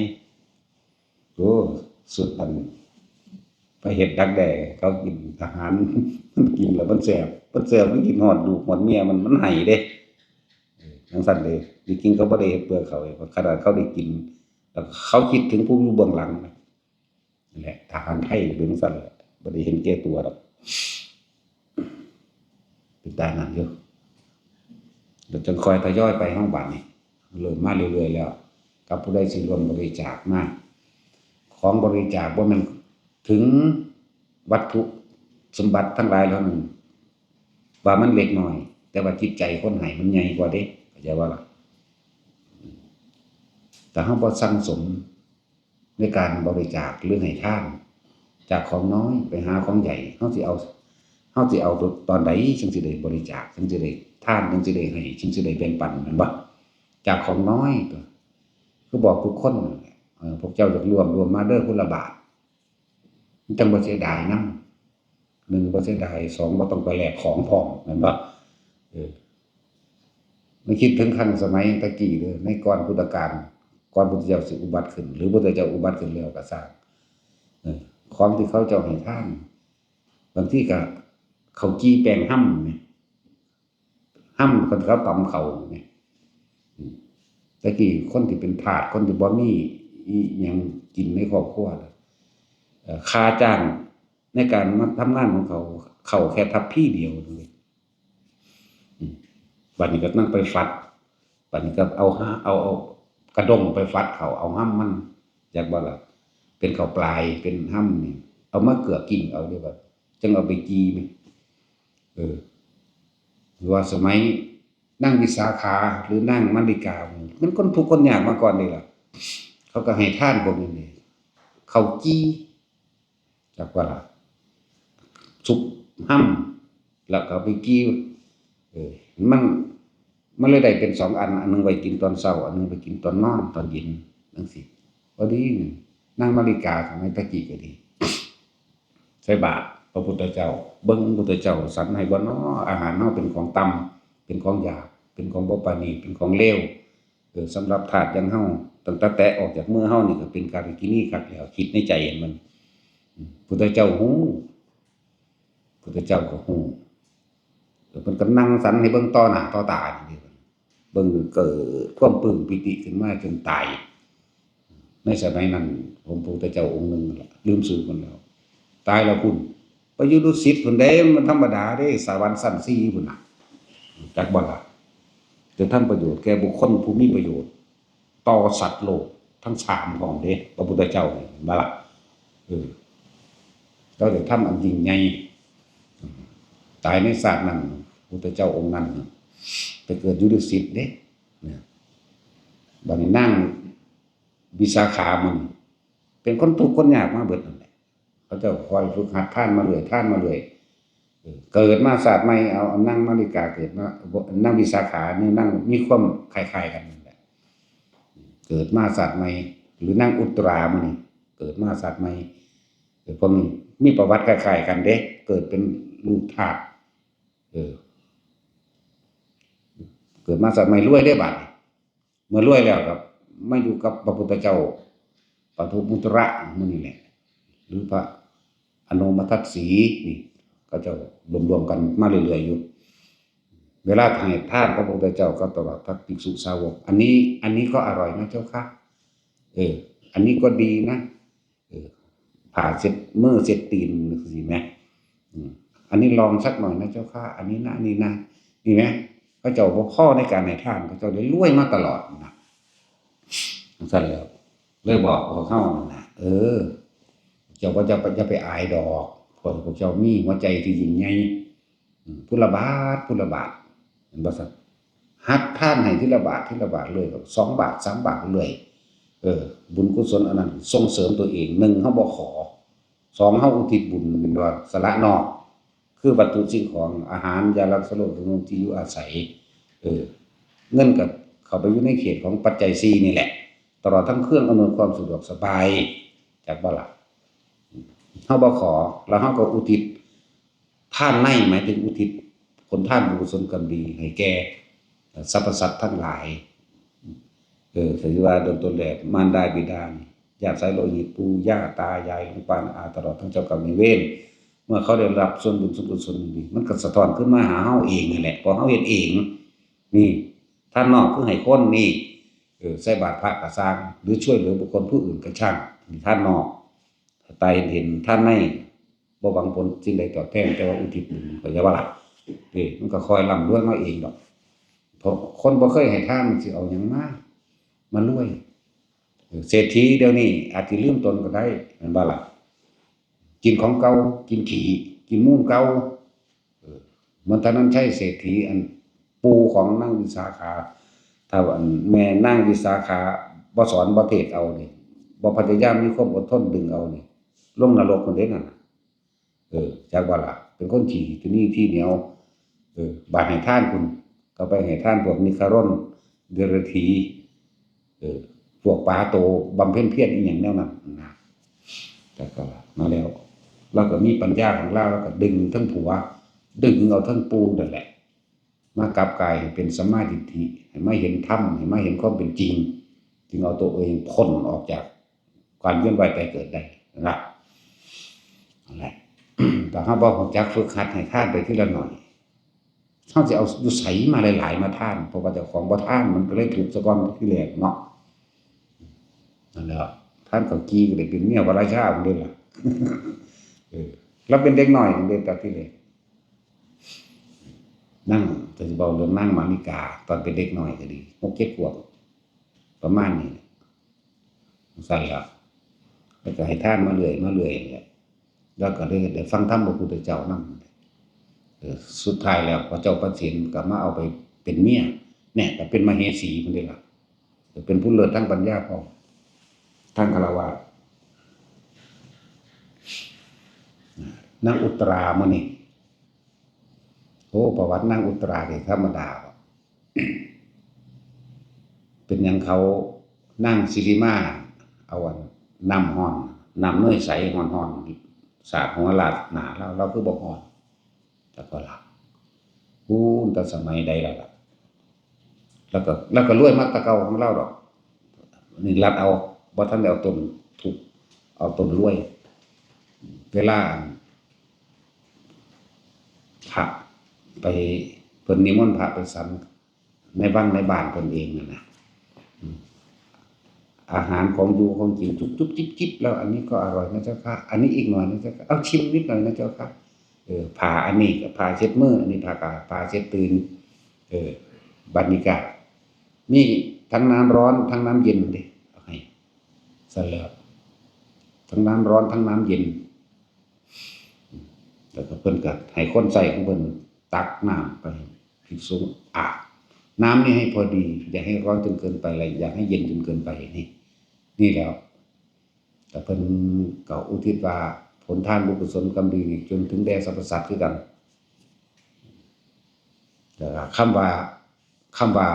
Speaker 1: โอ้สุดอันไปเฮ็ดดักแด้เขากินอาหารมันกินแล้วมันแซ่บมันกินฮอดลูกฮอดเมียมันให้เด้จังซั่นเด้จริงๆเขาบ่ได้เฮ็ดเพื่อเขาขนาดเขาได้กินแล้วเขาคิดถึงผู้อยู่เบื้องหลังนั่นแหละทหารไทยเป็นจังซั่นแหละบ่ได้เห็นแก่ตัวดอกเป็นตานั่นอยู่เดี๋ยวจังค่อยทยอยไปเฮาบัดนี้เริ่มมาเรื่อยๆแล้วกับผู้ใดสิร่วมบริจาคมาของบริจาคบ่แม่นถึงวัตถุสมบัติทั้งหลายแล้วนั่นว่ามันเล็กน้อยแต่ว่าจิตใจคนให้มันใหญ่กว่าเด้เข้าใจบ่ล่ะแต่เฮาบ่สั่งสมในการบริจาคหรือให้ทานจากของน้อยไปหาของใหญ่เฮาสิเอาตอนใดจึงสิได้บริจาคจึงสิได้ทานจึงสิได้ให้จึงสิได้แบ่งปันแม่นบ่จากของน้อยก็คือบอกทุกคนนั่นแหละพวกเจ้าอยากรวมมาเด้อคนละบาท มันจังบ่เสียดายนำ1บ่เสียดาย2บ่ต้องไปแลกของพร้อมแม่นบ่เออมันคิดถึงครั้งสมัยตะกี้เด้อในก่อนพุทธกาลก่อนพุทธเจ้าสิอุบัติขึ้นหรือพุทธเจ้าอุบัติขึ้นแล้วก็สร้างเออของที่เขาเจ้าให้ทานบางทีก็ข้าวจี้แป้งห่ำแหมห่ำคนเขาตำข้าวแหมตะกี้คนที่เป็นทาสคนที่บ่มีอิหยังกินในครอบครัวค่าจ้างในการมาทำงานของเขาแค่ทัพพีเดียวเลยบัดนี้ก็นั่งไปฟัดบัดนี้ก็เอากระด้งไปฟัดเขาเอาห้ำมันอยากบ่ล่ะเป็นข้าวปลายเป็นห้ำนี่เอามาเกลือกิ้งเอาเด้บัดจังเอาไปจีมั้ยหรือว่าสมัยนั่งวิสาขาหรือนั่งมัลลิกามันคนทุกข์คนยากมาก่อนนี่ล่ะเขาก็ให้ทานพวกนี้นี่ข้าวจี้จักว่าล่ะสุกห้ำแล้วก็ไปกี้มันเลยได้เป็น2อันอันนึงไว้กินตอนเช้าอันนึงไปกินตอนนอนตอนเย็นจังซี่พอดีนั่งนาฬิกาสมัยตะกี้ก็ดีใส่บาตรพระพุทธเจ้าเบิ่งพระพุทธเจ้าสรรให้บ่น้ออาหารเฮาเป็นของต่ำเป็นของหยาบเป็นของบ่ปราณีตเป็นของเลวสำหรับทาสอย่างเฮาตั้งแต่แตะออกจากมือเฮานี่ก็เป็นการกินีคักแล้วคิดในใจเห็นมันพุทธเจ้าฮู้พุทธเจ้าก็ฮู้เพิ่นก็นั่งสรรให้เบิ่งต่อหน้าต่อตานี่เบิ่งเกิดความปลื้มปิติขึ้นมาจนตายในสมัยนั้นผมพระพุทธเจ้าองค์นึงล่ะลืมชื่อเพิ่นแล้วตายแล้วพุ่นไปอยู่ดุสิตพุ่นเด้มันธรรมดาเด้สวรรค์ชั้น4พุ่นน่ะจักบ่ล่ะจะทำประโยชน์แก่บุคคลผู้มีประโยชน์ต่อสัตว์โลกทั้ง3ของเด้พระพุทธเจ้านี่บ่ล่ะเราได้ทำอันยิ่งใหญ่ตายในศาสตร์นั้นพุทธเจ้าองค์นั้นไปเกิดอยู่ดุสิตเด้บัดนี้นั่งวิสาขามันเป็นคนทุกข์คนยากมาเบิดนั่นแหละเขาเจ้าคอยฝึกหัดท่านมาเรื่อยเกิดมาศาสตร์ใหม่เอานั่งนาฬิกาเกิดมานั่งวิสาขานี่นั่งมีความคล้ายๆกันนั่นแหละเกิดมาศาสตร์ใหม่หรือนั่งอุตรามื้อนี้เกิดมาศาสตร์ใหม่พวกนี้มีประวัติคล้ายๆกันเด้เกิดเป็นลูกทาสเกิดมาศาสตร์ใหม่รวยได้บัดเมื่อรวยแล้วครับมาอยู่กับพระพุทธเจ้าปฐมมุตระมื้อนี้แหละหรือพระอนุมัติสีนี่ก็จะรวมๆกันมาเรื่อยๆอยู่เวลาให้ทานพระพุทธเจ้าก็ตลอดพระภิกษุสาวกอันนี้ก็อร่อยนะเจ้าค่ะอันนี้ก็ดีนะผ่าเสร็จมือเสร็จตีนสิแม่อันนี้ลองสักหน่อยนะเจ้าค่ะอันนี้นะนี่นะนี่แม่เขาเจ้าบ่พอในการให้ทานเขาเจ้าได้รวยมาตลอดนะสั่นแล้วเลยบอกเขานะเจ้าว่าจะไปอายดอกพวกเจ้ามีหัวใจที่ยิ่งใหญ่พุทธบาทเห็นบ่ซั่นหักท่านให้ทีละบาทเลยก็2บาท3บาทเลยบุญกุศลอันนั้นส่งเสริมตัวเอง1เฮาบ่ขอ2เฮาอุทิศบุญเป็นว่าสละนอกคือวัตถุสิ่งของอาหารยารักษาโรคที่อยู่อาศัยเงินก็เข้าไปอยู่ในเขตของปัจจัย4นี่แหละตลอดทั้งเครื่องอำนวยความสะดวกสบายจากบ่ล่ะเฮาบ่ขอแล้วเฮาก็อุทิศทานในหมายถึงอุทิศผลทานบุญกุศลกรรมดีให้แก่สรรพสัตว์ทั้งหลายถือว่าโดยต้นแรกมารดาบิดาญาติสายโลหิตปู่ย่าตายายลุงป้าน้าอาตลอดทั้งเจ้ากรรมนายเวรเมื่อเขาได้รับส่วนบุญส่วนกุศลนี้มันก็สะท้อนขึ้นมาหาเฮาเองนั่นแหละพอเฮาเฮ็ดเองนี่ท่านนอกคือให้คนนี่ใส่บาตรพระก็สร้างหรือช่วยเหลือบุคคลผู้อื่นก็ช่างท่านนอกตายเห็นท่านในบ่หวังผลสิ่งใดตอบแทนแต่ว่าอุทิศบุญก็อย่าว่าล่ะมันก็คอยร่ำรวยมาเองดอกเพราะคนบ่เคยให้ทานมันสิเอาหยังมารวยเศรษฐีเดี๋ยวนี้อาจสิลืมตนก็ได้แม่นบ่ล่ะกินของเก่ากินขี้กินมูลเก่ามันตอนนั้นใช่เศรษฐีอันปู่ของนางวิสาขาถ้าว่าแม่นางวิสาขาบ่สอนบ่เทศเอานี่บ่พยายามมีความอดทนดึงเอานี่ลงนรกคนเด้นั่นจักว่าล่ะเป็นคนขี้ที่นี่ที่เหนียวบาดให้ทานคุณก็ไปให้ทานพวกนิคารนเดรธีพวกปาโตบำเพ็ญเพียรอีหยังแนวนั้นนะแต่ก็มาแล้ว เราก็มีปัญญาของเราแล้วก็ดึงทั้งผัวดึงเอาทั้งปูนั่นแหละมากลับกายให้เป็นสัมมาทิฏฐิให้มาเห็นธรรมให้มาเห็นความเป็นจริงจึงเอาตัวเองพ้นออกจากการเวียนว่ายตายเกิดได้นะครับอะไรแต่ถ้าบอกของจักฝึกหัดให้ท่านไปทีละหน่อยเขาจะเอาดุใสมาหลายๆมาท่านเพราะว่าเจ้าของบ่ท่านมันก็เลยถูกสะก้อนที่แรกเนาะนั่นแหละท่านเขากี้ก็เลยเป็นเมียวราชาคนเดียวล่ะแล้วเป็นเด็กหน่อยเด็กแต่ที่แรกนั่งจะบอกเรื่องนั่งมานิกาตอนเป็นเด็กหน่อยก็ดี6-7 ขวบประมาณนี้สั่นละแล้วก็ให้ท่านมาเรื่อยเนี่ยแล้วก็ได้ฟังธรรมพระพุทธเจ้านั่งสุดท้ายแล้วพระเจ้าประสิทธิ์ก็มาเอาไปเป็นเมียเนี่ยก็เป็นมเหสีคนเดียวล่ะเป็นผู้เลิศทั้งปัญญาพอทั้งคารวะนางอุตรามื้อนี้โอ้ประวัตินางอุตรานี่ธรรมดาเป็นหยังเขานั่งสิริมาเอาน้ำฮ้อนน้ำเนยใสฮ้อนๆสาดหัวลาดหน้าเราคือบ่ฮ้อนแต่ก็ล่ะแต่สมัยใดล่ะแล้วก็รวยมักตะเกาของเราดอกนี่รัดเอาบ่ทันได้เอาต้นถูกเอาต้นรวยเวลาพระไปเพิ่นนิมนต์พระไปฉันในบ้านเพิ่นเองนั่นน่ะอาหารของอยู่ของกินจุ๊บๆจิ๊บๆแล้วอันนี้ก็อร่อยนะเจ้าค่ะอันนี้อีกหน่อยนะเจ้าค่ะเอาชิมนิดหน่อยนะเจ้าค่ะผ้าอันนี้ก็ผ้าเช็ดมืออันนี้ผ้าเช็ดตีนบัดนี้ก็มีทั้งน้ำร้อนทั้งน้ำเย็นเด้เอาให้ซะแล้วทั้งน้ำร้อนทั้งน้ำเย็นแล้วก็เพิ่นก็ให้คนใส่ของเพิ่นตักน้ำไปภิกษุอาบน้ำนี่ให้พอดีอย่าให้ร้อนจนเกินไปและอย่าให้เย็นจนเกินไปนี่แล้วแต่เพิ่นก็อุทิศว่าผลทานบุญกุศลกรรมดีจนถึงแด่สรรพสัตว์คือกันแต่คำว่า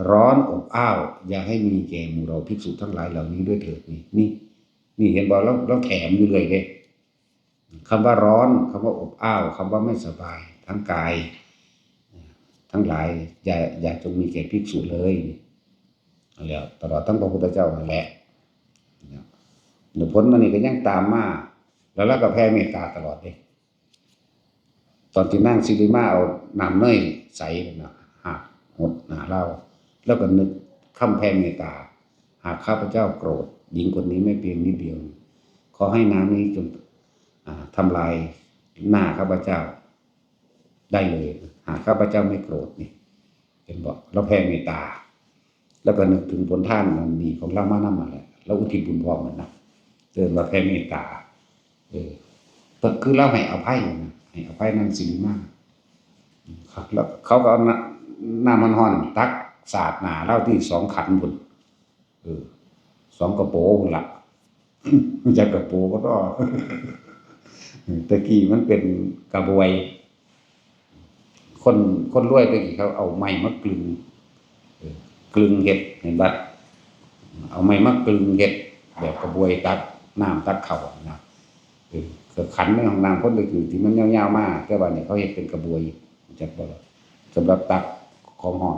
Speaker 1: ร้อนอบอ้าวอย่าให้มีแก่หมู่เราภิกษุทั้งหลายเหล่านี้ด้วยเถิดนี่เห็นบ่แล้วแถมอยู่เลยเด้คำว่าร้อนคำว่าอบอ้าวคำว่าไม่สบายทั้งกายทั้งหลายอย่าจงมีแก่ภิกษุเลยแล้วตลอดทั้งพระพุทธเจ้านั่นแหละผลมันนี่ก็ยังตามมาแล้วก็แผ่เมตตาตลอดเลยตอนที่นั่งสิริมาเอาน้ำเนยใสนะหดหน้าเราแล้วก็นึกคำแผ่เมตตาหากข้าพเจ้าโกรธหญิงคนนี้ไม่เพียงนิดเดียวขอให้น้ำนี้จงทำลายหน้าข้าพเจ้าได้เลยหากข้าพเจ้าไม่โกรธนี่เป็นบอกเราแผ่เมตตาแล้วก็นึกถึงผลท่านมันมีของเรามานั่นมาแหละแล้วอุทิศบุญพร้อมมันนะมาแผ่เมตตาคือเราให้อภัยนะให้อภัยนั่นสิ่งมากครับแล้วเขาก็เอาน้ำมันห่อนตักสาดหนาเล่าที่2 ขันบุญ2 กระโปงละจากกระโปงก็ตะกี้มันเป็นกระบวยคนรวยตะกี้เขาเอาไม้มากลึงเห็ดเห็นบัดเอาไม้มากลึงเห็ดแบบกระบวยตักน้ำตักเข่านะขันในห้องน้ำคนตะกี้ที่มันยาวๆมากแต่ว่าเนี่ยเขาเห็ดเป็นกระบวยจากบ่สำหรับตักของห้อง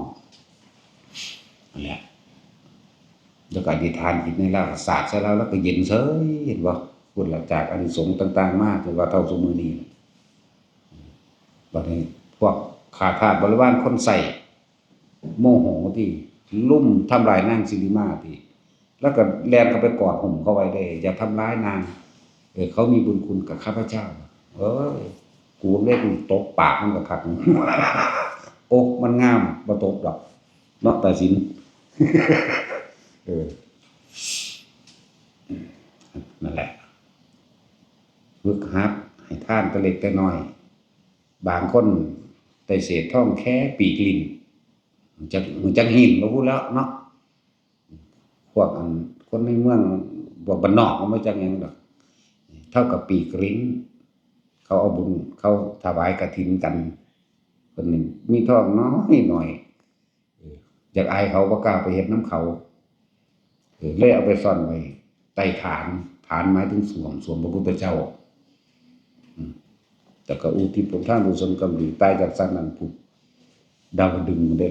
Speaker 1: นั่นแหละแล้วก็อธิษฐานจิตในเราสาดใส่เราแล้วก็เย็นเฉยเห็นบ่พูดหลังจากอานิสงส์ต่างๆมากถึงว่าเท่าสมือนี้บัดนี้พวกขาทาสบริวารคนใส่โมโหที่ลุ่มทำลายนางสิริมาที่แล้วก็แลนเข้าไปกอดห่มเขาไว้ได้อย่าทำร้ายนางเขามีบุญคุณกับข้าพเจ้ากูเล่นตบปากมันก็คักโอ้มันงามบ่ตบดอกเนาะแต่สินนั่นแหละฝึกหัดให้ท่านตะเล็กแต่น้อยบางคนได้เศษท่องแค่ปีกลิ้นจักหินบ่พูดแล้วเนาะพวกคนในเมืองบ่บ้านนอกมันบ่จักหยังดอกเท่ากับปีกลิ้นเขาเอาบุญเขาถวายกฐินกันคนนึงมีท่องน้อยหน่อยอยากอายเขาบ่กล้าไปเฮ็ดน้ำเขาเลยเอาไปซ่อนไว้ใต้ฐานหมายถึงสวมพระพุทธเจ้า แต่ก็อุทิศผลทานกุศลกรรมดีตายจากสัตว์นั้นผู้ดาวดึงมันได้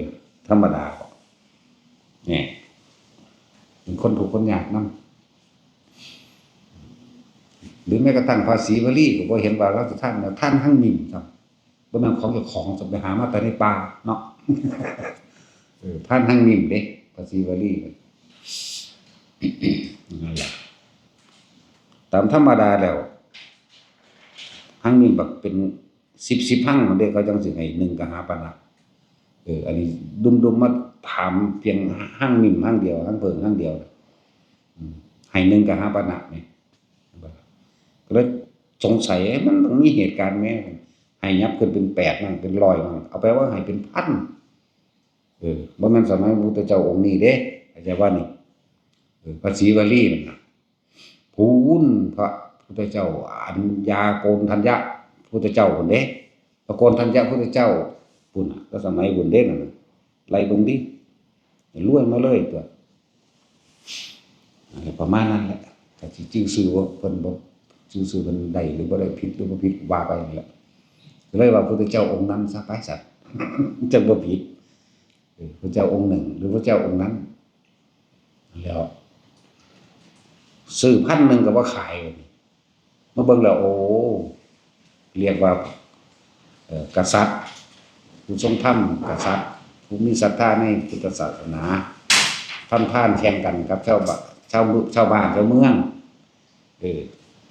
Speaker 1: ธรรมดาเนี่ยเป็นคนถูกคนยากนำหรือแม้กระทั่งภาษีวลีก็บ่เห็นว่าเราจะท่านท่านทั้งนิ่มครับบ่แม่นของเจ้าของจะไปหามาแต่ในป่าเนาะท่านทั้งนิ่มเด้ภาษีวลีนั่นแหละตามธรรมดาแล้วหั่งนิ่มบักเป็น10หั่งมันเด้เขาจังสิให้1กหาปณะอันนี้ดุมๆมาถามเพียงหั่งนิ่มหั่งเดียวหั่งเพิงหั่งเดียวให้1กหาปณะนี่ก็เลยสงสัยมันต้องมีเหตุการณ์แม่ให้ยับขึ้นเป็น8มั่งเป็น100มั่งเอาไปว่าให้เป็นพันบ่แม่นสมัยพระพุทธเจ้าองค์นี้เด้เข้าใจว่านี่ภาษีวลีนั่นน่ะพูนพระพุทธเจ้าอัญญาโกณทัญญะพุทธเจ้าพุ่นเด้พระโกณทัญญะพุทธเจ้าพุ่นน่ะก็สมัยบุญเด้นั่นไล่เบิ่งดิรวยมาเลยตัวประมาณนั้นแหละถ้าสิชื่อชื่อว่าเพิ่นบ่ชื่อมันได้หรือบ่ได้ผิดหรือบ่ผิดว่าไปนั่นแหละเลยว่าพระพุทธเจ้าองค์นั้นซะไปซะจังบ่ผิดพระเจ้าองค์หนึ่งหรือพระเจ้าองค์นั้นแล้วซื้อ1,000ก็บ่ขายมาเบิ่งแล้วโอ้เรียกว่ากษัตริย์ผู้ทรงธรรมกษัตริย์ผู้มีศรัทธาในพุทธศาสนาท่านแข่งกันกับชาวบ้านชาวเมือง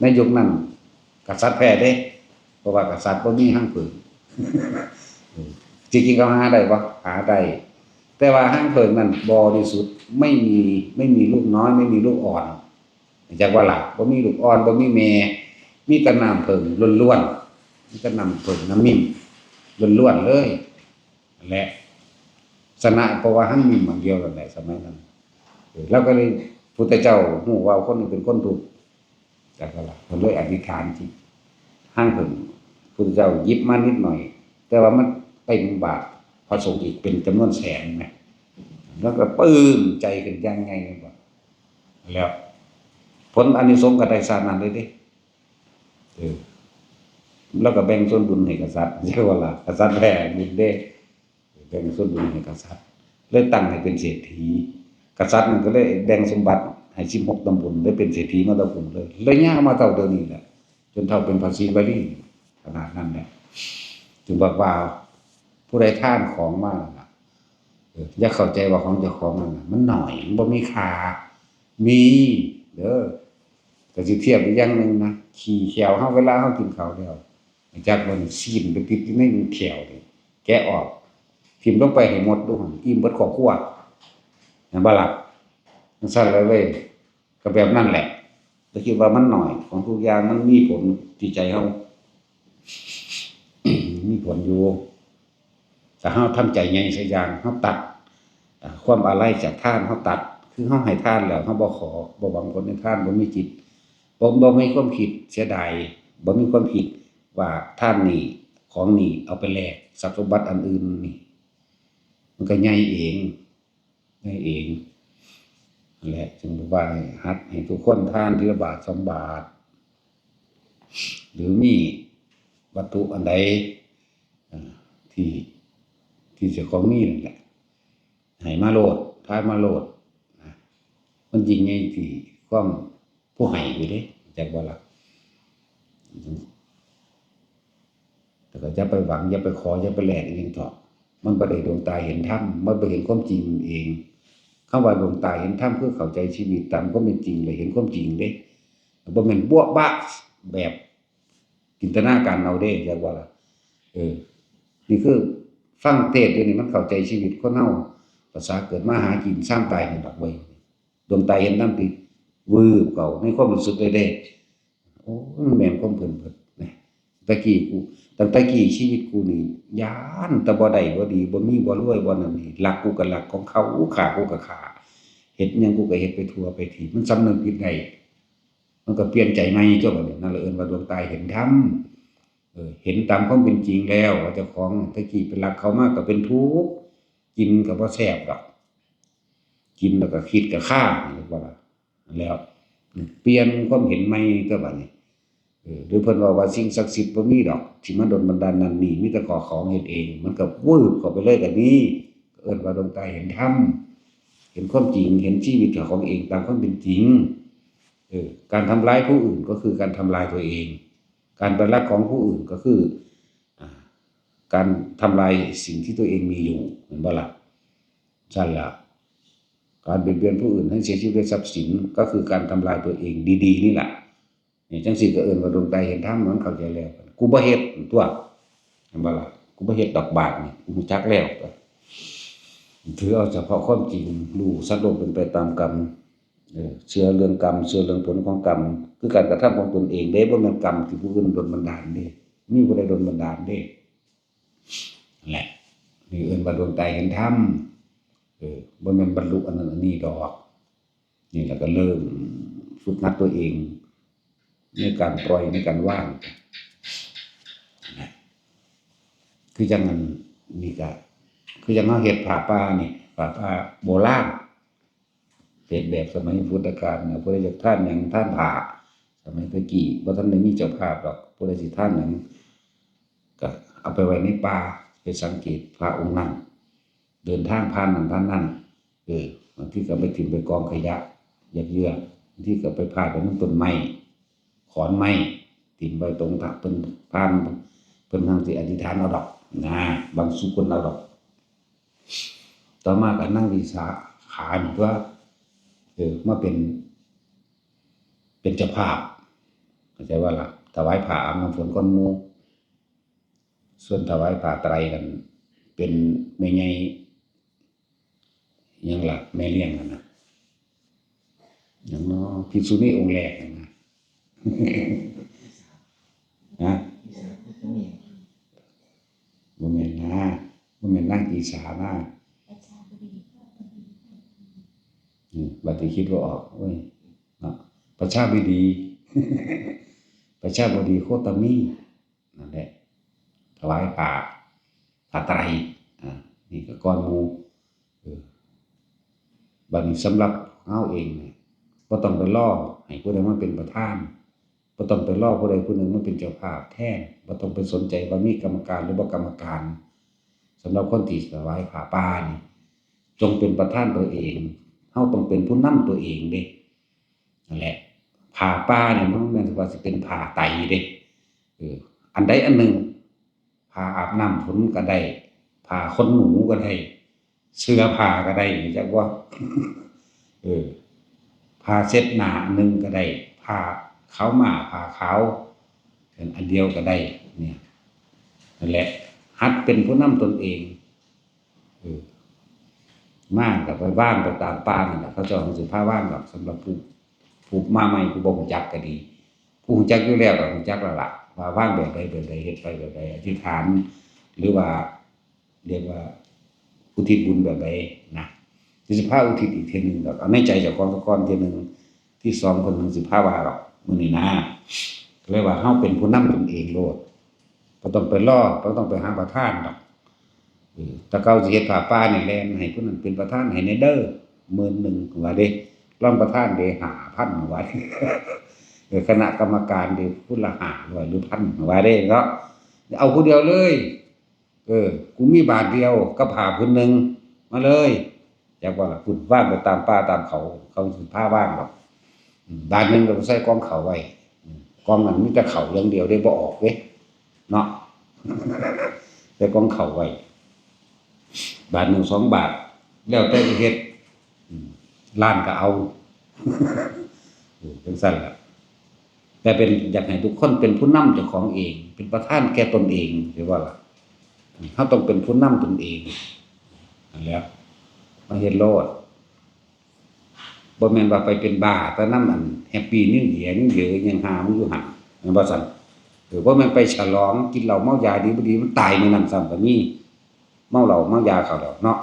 Speaker 1: ในยุคนั้นกษัตริย์แพ้เด้เพราะว่ากษัตริย์บ่มีหั่งเพิงจริงๆก็หาได้บ่หาได้แต่ว่าหั่งเพิงนั้นบริสุทธิ์ไม่มีลูกน้อยไม่มีลูกอ่อนจักว่าล่ะบ่มีลูกอ่อนบ่มีแม่มีแต่น้ำเพิงล้วนๆมีแต่น้ำเพิงน้ำมิ่มล้วนๆเลยและชนะเพราะว่าหั่งมิ่มอันเดียวนั่นแหละสมัยนั้นแล้วก็เลยพุทธเจ้าฮู้ว่าคนนี้เป็นคนถูกจักว่าล่ะเพิ่นเลยอธิษฐานจิตหั่งเพิงพุทธเจ้าหยิบมานิดหน่อยแต่ว่ามันเต็มบาทพระสงฆ์อีกเป็นจำนวนแสนแหมแล้วก็ปลื้มใจกันยังไงบ่แล้วผลอานิสงส์ก็ได้สร้างนั้นเลยเด้แล้วก็แบ่งส่วนบุญให้กษัตริย์เรียกว่าล่ะกษัตริย์แผ่บุญเด้แบ่งส่วนบุญให้กษัตริย์เลยตั้งให้เป็นเศรษฐีกษัตริย์มันก็เลยแบ่งสมบัติให้16ตำบลได้เป็นเศรษฐีมาตะพุ่นเลยยาวมาเท่าเดี๋ยวนี้แหละจนเท่าเป็นภาษีวลีขนาดนั้นแหละจึงบอกว่าผู้ใดทานของมาล่ะอย่าเข้าใจว่าของเจ้าของมันน้อยมันบ่มีค่ามีเด้อก็สิเทียบอีกอย่างนึงนะขี้แขวเฮาเวลาเฮากินข้าวแล้วจักมันซีนไปติดอยู่ในแขวนี่แกะออกทิ่มลงไปให้หมดดูหั่นอิ่มเบิดครอบครัวนั่นบ่ล่ะมันซั่นเลยเว้ยก็แบบนั้นแหละแต่คิดว่ามันน้อยของทุกอย่างมันมีผลที่ใจเฮา มีผลอยู่แต่เฮาทำใจใหญ่สักอย่างเฮาตัดความอาลัยจากทานเฮาตัดคือเฮาให้ทานแล้วเฮาบ่ขอบ่หวังผลในทานบ่มีจิตบ่มีความคิดเสียดายบ่มีความคิดว่าทานนี่ของนี่เอาไปแลกทรัพย์สมบัติอันอื่นนี่มันก็ใหญ่เองนั่นแหละจึงว่าหัดให้ทุกคนทานทีละบาท2บาทหรือมีวัตถุอันใดที่เจ้าของมีนั่นแหละให้มาโลดทานมาโลดมันจริงไงที่ความผู้ให้อยู่เด้จักว่าล่ะแต่ก็อย่าไปหวังอย่าไปขออย่าไปแลกอีกเถาะมันบ่ได้ดวงตาเห็นธรรมมันบ่เห็นความจริงเองคำว่าดวงตาเห็นธรรมคือเข้าใจชีวิตตามความเป็นจริงเลยเห็นความจริงเด้บ่แม่นบั๊วบะแบบจินตนาการเอาเด้จักว่าล่ะนี่คือฟังเทศน์อยู่นี่มันเข้าใจชีวิตคนเฮาภาษาเกิดมาหากินสร้างตายนี่ดอกเว้ยดวงตาเห็นธรรมติวืบเข้าในความรู้สึกเลยเด้โอ้มันแม่นความเพิ่นนะตั้งแต่กี้ชีวิตกูนี่ย้านแต่บ่ได้บ่ดีบ่มีบ่รวยบ่นั่นนี่รักกูก็รักของเขาฆ่ากูก็ฆ่าเฮ็ดหยังกูก็เฮ็ดไปทั่วไปทีมันสำนึกผิดได้มันก็เปลี่ยนใจใหม่ตัวบัดนี้นั่นละเอิ้นว่าดวงตาเห็นธรรมเห็นตามความเป็นจริงแล้วว่าเจ้าของตะกี้ไปรักเขามากก็เป็นทุกข์กินก็บ่แซ่บดอกกินแล้วก็คิดก็ฆ่าเรียกว่าแล้วเปลี่ยนความเห็นใหม่ตัวบัดนี้ หรือเพิ่นว่าสิ่งศักดิ์สิทธิ์บ่มีดอกที่มาดลบันดาลนั่นนี่มีแต่ของเฮ็ดเองมันก็วืบเข้าไปเลยก็มีเอิ้นว่าดวงตาเห็นธรรมเห็นความจริงเห็นชีวิตของเองตามความเป็นจริงการทำร้ายผู้อื่นก็คือการทำลายตัวเองการไปลักของผู้อื่นก็คือการทำลายสิ่งที่ตัวเองมีอยู่เห็นบ่ล่ะนั่นล่ะการเบียดเบียนผู้อื่นให้เสียชีวิตด้วยทรัพย์สินก็คือการทำลายตัวเองดีๆนี่แหละนี่จังซี่ก็เอิ้นว่าดวงตาเห็นธรรมมันเข้าใจแล้วกูบ่เฮ็ดตัวเห็นบ่ล่ะกูบ่เฮ็ดดอกบาทนี่กูรู้จักแล้วถือเอาเฉพาะความจริงรู้สัตว์โลกเป็นไปตามกรรมเชื่อเรื่องกรรมเชื่อเรื่องผลของกรรมคือการกระทำของตนเองเด้บ่แม่นกรรมที่ผู้อื่นดลบันดาลเด้มีผู้ใดดลบันดาลเด้นั่นแหละนี่เอิ้นว่าดวงตาเห็นธรรมบ่แม่นบรรลุอันนั้นอันนี้ดอกนี่แล้วก็เริ่มฝึกหัดตัวเองในการปล่อยในการว่างคือจังนั้นนี่ก็คือจังเฮาเฮ็ดผ้าป่านี่ผ้าป่าโบราณเฮ็ดแบบสมัยพุทธกาลน่ะผู้ใดอยากทานหยังทานผ้าสมัยตะกี้บ่ทันได้มีเจ้าภาพดอกผู้ใดสิทานหยังก็เอาไปไว้ในป่าไปสังเกตพระองค์นั้นเดินทางผ่านนั่นผ่านนั่นบางทีก็ไปถิ่มไปกองขยะยัดเยื้อบางทีก็ไปพาดไปนำต้นไม้ขอนไม้ถิ่มไปตรงทางเพิ่นผ่านเพิ่นทางสิอธิษฐานเอาดอกนะบางสุคนเอาดอกต่อมาก็นั่งวิสาขานี่ว่ามาเป็นเจ้าภาพเข้าใจว่าล่ะถวายผ้าอาบน้ำฝนก่อนหมู่ส่วนถวายผ้าไตรกันเป็นแม่ใหญ่ยังล่ะแม่เลี้ยงนั่นน่ะอย่างเนาะภิกษุณีองค์แรกนั่นนะนะบ่แม่นนะบ่แม่นนางอีสานะบัดนี้คิดว่าออกเว้ยเนาะประชาบดีประชาบดีโคตมีนั่นแหละถวายผ้าไตรนี่ก็ก่อนหมู่บัดนี้สำหรับเฮาเองเนี่ยบ่ต้องไปรอให้ผู้ใดมาเป็นประธานบ่ต้องไปรอผู้ใดผู้หนึ่งมาเป็นเจ้าภาพแทนบ่ต้องไปสนใจว่ามีกรรมการหรือบ่กรรมการสำหรับคนที่ถวายผ้าป่านี่จงเป็นประธานตัวเองเฮาต้องเป็นผู้นำตัวเองเด้นั่นแหละผ้าป่าเนี่ยมันบ่แม่นว่าสิเป็นผ้าไตรเด้อันใดอันหนึ่งผ้าอาบน้ำฝนก็ได้ผ้าขนหนูก็ได้เสื้อผ้าก็ได้จักว่าผ้าเช็ดหน้าอันนึงก็ได้ผ้าขาวม้าผ้าขาวเป็นอันเดียวก็ได้เนี่ยนั่นแหละหัดเป็นผู้นำตนเองมากก็ไปว่างไปตามป่านั่นแหละเขาเจ้าสิพาว่างดอกสำหรับผู้มาใหม่ผู้บ่รู้จักก็ดีผู้รู้จักอยู่แล้วก็รู้จักแล้วล่ะว่าว่างแบบใดแบบใดเฮ็ดไปแบบใดอธิษฐานหรือว่าเรียกว่าอุทิศบุญแบบใดนะสิพาอุทิศอีกเทื่อนึงดอกเอาในใจเจ้าของก่อนเทื่อนึงที่สองเพิ่นถึงสิพาว่าดอกมื้อนี้นะก็เลยว่าเฮาเป็นผู้นำตนเองโลดบ่ต้องไปรอบ่ต้องไปหาประธานดอกถ้าเขาสิเฮ็ดผ้าป่านี่แลนให้ผู้นั้นเป็นประธานให้แน่เด้อ10,000ว่าเด้รองประธานเด้5,000ว่าคณะกรรมการเด้ผู้ละ500หรือ1,000ว่าเด้เนาะเอาผู้เดียวเลยกูมีบาทเดียวกับผ้าผืนนึงมาเลยจักว่าล่ะคุณว่างไปตามป่าตามเขาสิพาว่างดอกบาทนึงก็ใส่กองข้าวไว้กองนั้นมีแต่ข้าวอย่างเดียวได้บ่ออกเว้ยเนาะใส่กองข้าวไว้บาทนึง2 บาทแล้วแต่สิเฮ็ดล้านก็เอาจังซั่นล่ะแต่เป็นอยากให้ทุกคนเป็นผู้นำเจ้าของเองเป็นประธานแก่ตนเองสิว่าล่ะเฮาต้องเป็นผู้นำตนเองนั่นแหละมาเฮ็ดโลดบ่แม่นว่าไปเป็นบ้าแต่นำอันแฮปปีนิวเยียร์นิวเยียร์ยังหามันอยู่หั่นแม่นบ่ซั่นบ่แม่นไปฉลองกินเหล้าเมายาดีบ่ดีมันตายมื้อนั้นซ้ำก็มีเมาเหล้าเมายาเข้าแล้วเนาะ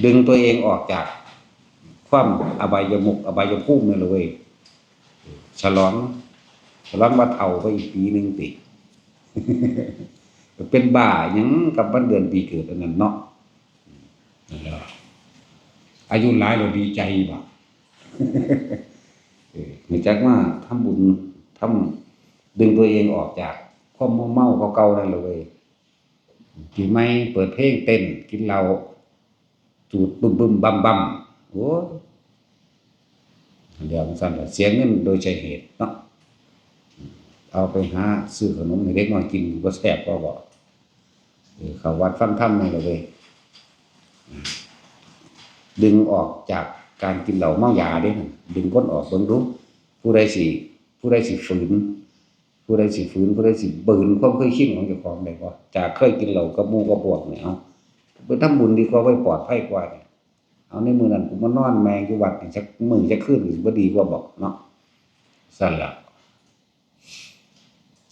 Speaker 1: ดึงตัวเองออกจากความอบายมุขอบายภูมินั่นเลยเว้ยฉลองว่าเฒ่าไปอีกปีนึงติเป็นบ้าหยังกับวันเดือนปีเกิดอันนั้นเนาะนั่นแหละอายุหลายเราดีใจบ่ รู้จักว่าทำบุญทำดึงตัวเองออกจากความเมาเก่าๆนั่นเลยกินไหมเปิดเพลงเต้นกินเหล้าจูดบึมๆบั่มๆโอ้เดี๋ยวสั่นเสียเงินโดยใช่เหตุเนาะเอาไปหาซื้อขนมให้เด็กน้อยกินบ่แซ่บก็บ่เข้าวัดฟังธรรมนี่เลยดึงออกจากการกินเหล้าเมายาเด้ดึงคนออกเบิ่งดูผู้ใดสิฝืนผู้ใดสิบืนความเคยชินของเจ้าของได้บ่จากเคยกินเหล้ากับหมู่กับพวกนี่เอาไปทำบุญดีกว่าไว้ปลอดภัยกว่านี่เอาในมื้อนั้นกูมานอนแมงอยู่วัดนี่จักมื้อจักคืนนี่บ่ดีกว่าบ่เนาะซั่นล่ะ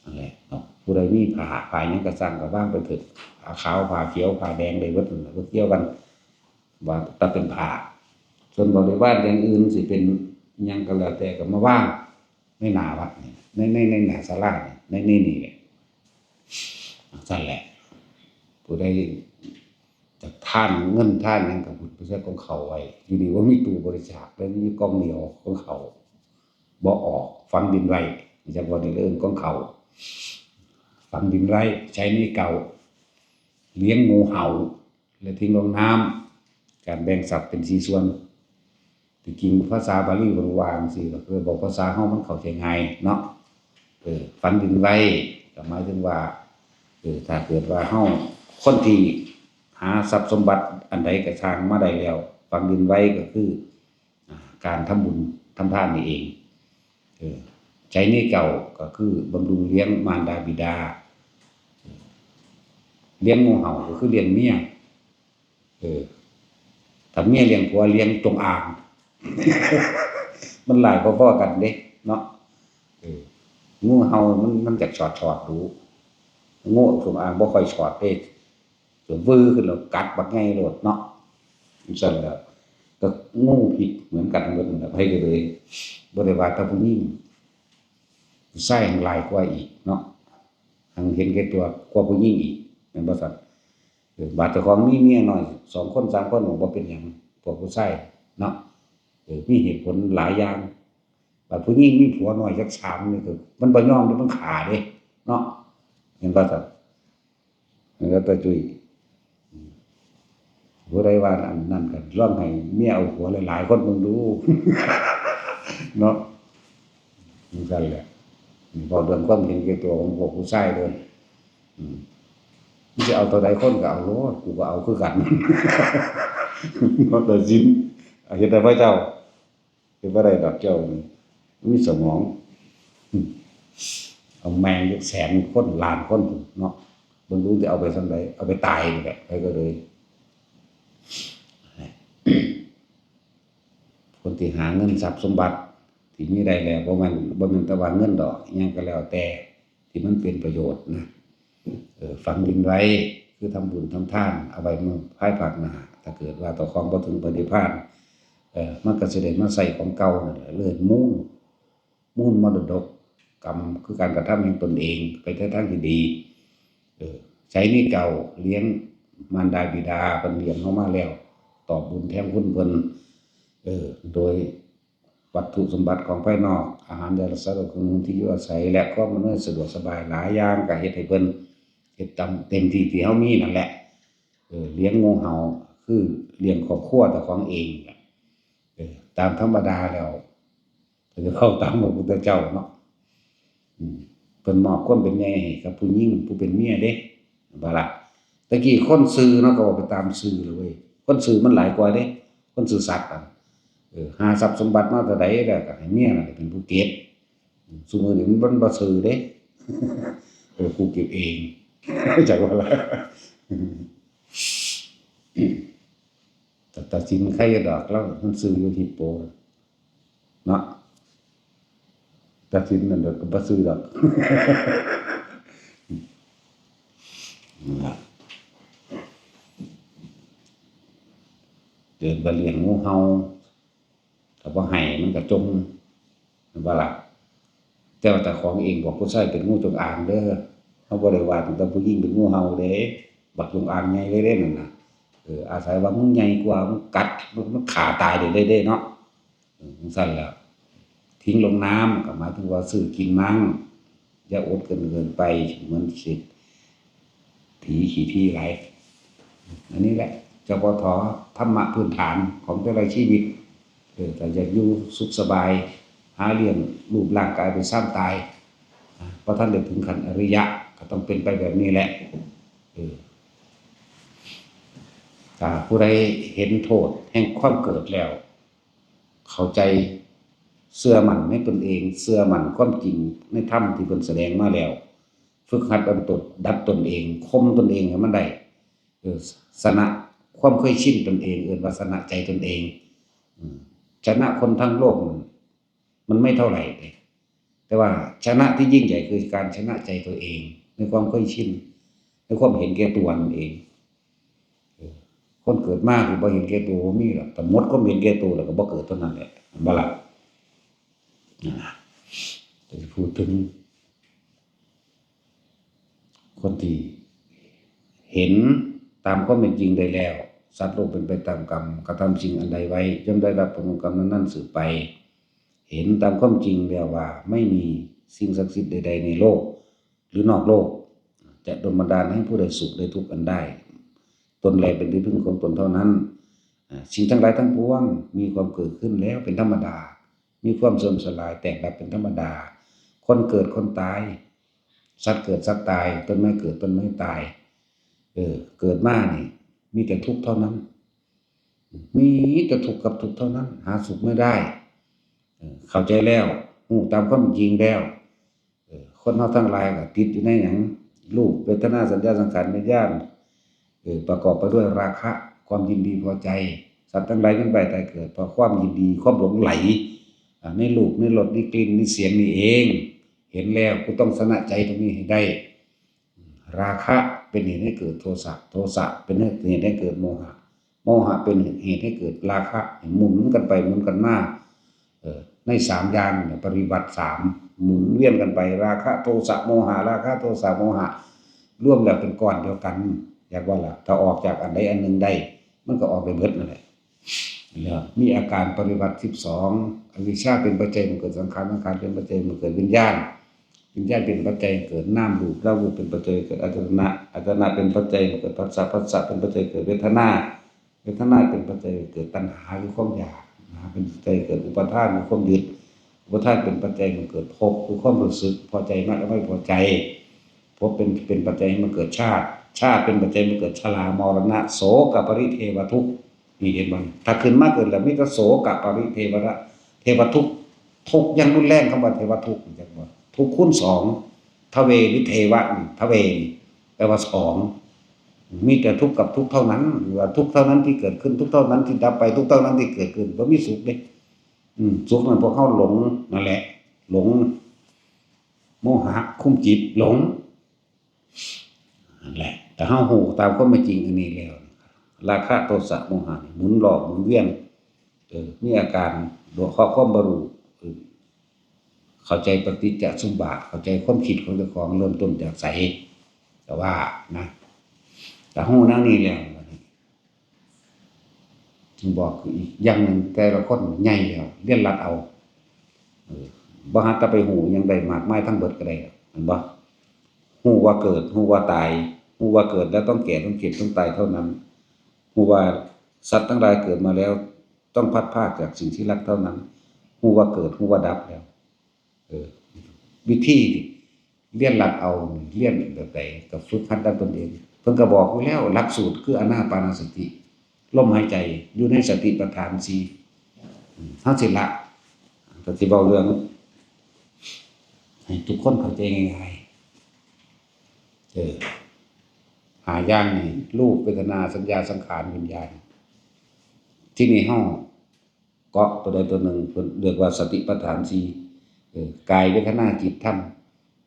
Speaker 1: นั่นแหละเนาะผู้ใดมีผ้าหยังก็สั่งก็วางไปเถิดผ้าขาวผ้าเขียวผ้าแดงได้เบิดนั่นล่ะบ่เกี่ยวกันว่าแต่เป็นผ้าส่วนบริวารอย่างอื่นสิเป็นหยังก็แล้วแต่ก็มาวางในหน้าวัดนี่ในหน้าศาลานี่นี่แหละซั่นแหละผู้ใดจะทานเงินทานหยังก็พุทธเจ้าของเขาไว้อยู่ดีว่ามีตู้บริจาคแล้วมีกองเหนียวของเขาบ่ออกฝังดินไว้จักว่าได้เรื่องของเขาฝังดินไว้ใช้หนี้เก่าเลี้ยงงูเห่าและทิ้งลงน้ำการแบ่งทรัพย์เป็น4ส่วนที่จริงภาษาบาลีบ่ว่าจังซี่ก็คือบอกภาษาเฮามันเข้าใจง่ายเนาะฝังดินไว้ก็หมายถึงว่าถ้าเกิดว่าเฮาคนที่หาทรัพย์สมบัติอันใดก็ช่างมาได้แล้วฝังดินไว้ก็คือการทำบุญทำทานนี่เองใช้หนี้เก่าก็คือบำรุงเลี้ยงมารดาบิดาเลี้ยงงูเห่าก็คือเลี้ยงเมียถ้าเมียเลี้ยงผัวเลี้ยงจงอาง มันหลายพอๆกันเด้เนาะงูเห่ามันจักชอดดูงูจงอางบ่ค่อยชอดเด้จนวื้อขึ้นแล้วกัดบักไงโลดเนาะซั่นแหละก็งูผิดเหมือนกันเบิดนั่นแหละไผก็เลยบ่ได้ว่าแต่ผู้หญิงผู้ชายแฮ่งหลายกว่าอีกเนาะหังเห็นแก่ตัวกว่าผู้หญิงอีกแม่นบ่ซั่นบาดเจ้าของมีเมียน้อย2คน3คนบ่เป็นหยังพวกผู้ชายเนาะมีเหตุผลหลายอย่างบาดผู้หญิงมีผัวน้อยจัก3นี่ก็มันบ่ยอมเด้มันฆ่าเด้เนาะเห็นบ่ซั่นมันก็ตะจุยผู้ใดว่าอันนั้นก็ลองให้เมียเอาผัวหลายๆคนเบิ่งดู เนาะจังซั่นแหละพอเรื่องความเห็นแก่ตัวของพวกผู้ชายเด้อมันสิเอาเท่าใดคนก็เอาโลดกูก็เอาคือกัน บ่ตัดสินเฮ็ดได้บ่เจ้าเฮ็ดบ่ได้ดอกเจ้ามีสมองเอาแมงจักแสนคนล้านคนพู้นเนาะเบิ่งดูสิเอาไปจั่งใดเอาไปตายนี่แหละไปก็เลย คนที่หาเงินทรัพย์สมบัติที่มีได้แล้วบ่แม่นแต่ว่าเงินดอกอิหยังก็แล้วแต่ที่มันเป็นประโยชน์นะฝังดินไว้คือทำบุญทำทานเอาไว้มื้อภายภาคหน้าถ้าเกิดว่าเจ้าของบ่ถึงปณิพพานมันก็สิได้มาใช้ของเก่านั่นแหละเลยมูลมรดกกรรมคือการกระทำแห่งตนเองไปในทางที่ดีใช้หนี้เก่าเลี้ยงมารดาบิดาเพิ่นเลี้ยงเฮามาแล้วตอบบุญแทนคุณเพิ่นโดยวัตถุสมบัติของภายนอกอาหารยารักษาโรคเครื่องนุ่งที่อยู่อาศัยและความอำนวยสะดวกสบายหลายอย่างก็เฮ็ดให้เพิ่นเฮ็ดตามเต็มที่ที่เฮามีนั่นแหละเลี้ยงงูเห่าคือเลี้ยงครอบครัวเจ้าของเองตามธรรมดาแล้วก็จะเข้าตามพระพุทธเจ้าเนาะเพิ่นมอบความเป็นใหญ่ให้กับผู้หญิงผู้เป็นเมียเด้บ่ล่ะตะกี้คนซื่อเนาะก็ว่าไปตามซื่อเลยเว้ยคนซื่อมันหลายกว่าเด้คนซื่อสัตย์อะหาทรัพย์สมบัติมาเท่าใดแล้วก็ให้เมียนั่นแหละเป็นผู้เก็บซุมื้อนี้มันบ่ซื่อเด้ กูเก็บเองจักว่าล่ะแต่ตัดสินใครดอกแล้วมันซื่ออยู่ที่โปเนาะตัดสินนั่นดอกก็บ่ซื่อดอก เดินไปเลี้ยงงูเห่าถ้าบ่ให้มันก็จมเห็นบ่ล่ะแต่ว่าเจ้าของเองบอกผู้ชายเป็นงูจงอางเด้อเฮาบ่ได้ว่าแต่ผู้หญิงเป็นงูเห่าเด้บักจงอางใหญ่เลยเด้นั่นน่ะอาศัยว่ามันใหญ่กว่ามันกัดมันฆ่าตายได้เลยเด้เนาะจังซั่นแหละที ทิ้งลงน้ำก็หมายถึงว่าซื้อกินมั้งอย่าอดเกินไปเหมือนสิถีขี้ที่ไหลอันนี้แหละเจ้าปทธรรมะพื้นฐานของแต่ละชีวิตแต่อยากอยู่สุขสบายหาเรื่องรูปร่างกายไปสร้างตายเพราะท่านได้ถึงขั้นอริยะก็ต้องเป็นไปแบบนี้แหละถ้าผู้ใดเห็นโทษแห่งความเกิดแล้วเข้าใจเชื่อมั่นในตนเองเชื่อมั่นความจริงในธรรมที่เพิ่นแสดงมาแล้วฝึกหัดดัดตนเองคมตนเองให้มันได้ชนะความเคยชินตนเองว่าชนะใจตนเองชนะคนทั้งโลกมันไม่เท่าไหร่แต่ว่าชนะที่ยิ่งใหญ่คือการชนะใจตัวเองในความเคยชินในความเห็นแก่ตัวนั่นเองคนเกิดมาคือบ่เห็นแก่ตัวมีหรอกแต่หมดความเห็นแก่ตัวแล้วก็บ่เกิดเท่านั้นแหละบ่ล่ะจะพูดถึงคนที่เห็นตามความเป็นจริงได้แล้วสัตว์โลกเป็นไปตามกรรมกระทำสิ่งอันใดไว้ย่อมได้รับผลของกรรมนั้นสืบไปเห็นตามความจริงแล้วว่าไม่มีสิ่งศักดิ์สิทธิ์ใดๆในโลกหรือนอกโลกจะดลบันดาลให้ผู้ใดสุขได้ทุกข์กันได้ตนแลเป็นที่พึ่งของตนเท่านั้นสิ่งทั้งหลายทั้งปวงมีความเกิดขึ้นแล้วเป็นธรรมดามีความเสื่อมสลายแตกดับเป็นธรรมดาคนเกิดคนตายสัตว์เกิดสัตว์ตายต้นไม้เกิดต้นไม้ตายเกิดมานี่มีแต่ทุกข์เท่านั้นมีแต่ทุกข์กับทุกข์เท่านั้นหาสุขไม่ได้เข้าใจแล้วรู้ตามความจริงแล้วคนเฮาทั้งหลายก็ติดอยู่ในหยังรูปเวทนาสัญญาสังขารวิญญาณประกอบไปด้วยราคะความยินดีพอใจสัตว์ทั้งหลายนั้นไปแต่เกิดเพราะความยินดีความหลงไหลในรูปในรสในกลิ่นในเสียงนี่เองเห็นแล้วกูต้องชนะใจตรงนี้ให้ได้ราคะเป็นเหตุให้เกิดโทสะโทสะเป็นเหตุให้เกิดโมหะโมหะเป็นเหตุให้เกิดราคะหมุนกันไปหมุนกันมาใน3อย่างเนี่ยปริบัติ3หมุนเวียนกันไปราคะโทสะโมหะราคะโทสะโมหะร่วมแล้วเป็นก้อนเดียวกันอยากว่าล่ะถ้าออกจากอันใดอันหนึ่งได้มันก็ออกไปเบิดนั่นแหละมีอาการปริบัติ12อวิชชาเป็นปัจจัยมันเกิดสังขารสังขารเป็นปัจจัยมันเกิดวิญญาณวิญญาณเป็นปัจจัยเกิดนามรูปแล้วรูปเป็นปัจจัยเกิดอายตนะอายตนะเป็นปัจจัยเกิดผัสสะผัสสะเป็นปัจจัยเกิดเวทนาเวทนาเป็นปัจจัยเกิดตัณหาคือความอยากเป็นปัจจัยเกิดอุปาทานคือความยึดอุปาทานเป็นปัจจัยมันเกิดภพคือความรู้สึกพอใจมากและไม่พอใจภพเป็นปัจจัยให้มันเกิดชาติเป็นปัจจัยมันเกิดชรามรณะโสกปริเทวทุกข์นี่เห็นบ่ถ้าขึ้นมากเกินแล้วมีแต่โสกปริเทวะเทวทุกข์ทุกข์ยังรุนแรงคำว่าเทวทุกข์จังว่าทุกข์คูณ2ทเวนิเทวะทเวแปลว่า2มีแต่ทุกข์กับทุกข์เท่านั้นว่าทุกข์เท่านั้นที่เกิดขึ้นทุกข์เท่านั้นที่ดับไปทุกข์เท่านั้นที่เกิดขึ้นบ่มีสุขเด้สุขนั้นพวกเฮาหลงนั่นแหละหลงโมหะคุมจิตหลงนั่นแหละแต่เฮาฮู้ตามความเป็นจริงอันนี้แล้วราคะโทสะโมหะหมุนหลอกหมุนเวียนมีอาการโดยความบ่รู้เข้าใจปฏิจจสมุปบาทเข้าใจความคิดของเจ้าของเริ่มต้นจากไสแต่ว่านะแต่ฮู้แนวนี้แล้วจึงบอกคืออีกอย่างนึงแต่ละคนใหญ่แล้วเรียนรัดเอาบ่ฮัดแต่ไปฮู้ยังได้มากมายทั้งเบิดก็ได้เห็นบ่ฮู้ว่าเกิดฮู้ว่าตายฮู้ว่าเกิดแล้วต้องแก่ต้องเจ็บต้องตายเท่านั้นฮู้ว่าสัตว์ทั้งหลายเกิดมาแล้วต้องพัดพรากจากสิ่งที่รักเท่านั้นฮู้ว่าเกิดฮู้ว่าดับแล้ววิธีเรียนรัดเอาเรียนแบบใดก็ฝึกหัดตนเองเพิ่นก็บอกไว้แล้วหลักสูตรคืออานาปานสติลมหายใจอยู่ในสติปัฏฐาน4เฮาสิละก็สิเว้าเรื่องให้ทุกคนเข้าใจง่ายๆหาอย่างนี่รูปเวทนาสัญญาสังขารวิญญาณที่นี่เฮาเกาะตัวใดตัวหนึ่งเพิ่นเรียกว่าสติปัฏฐาน4กายเวทนาจิตธรรม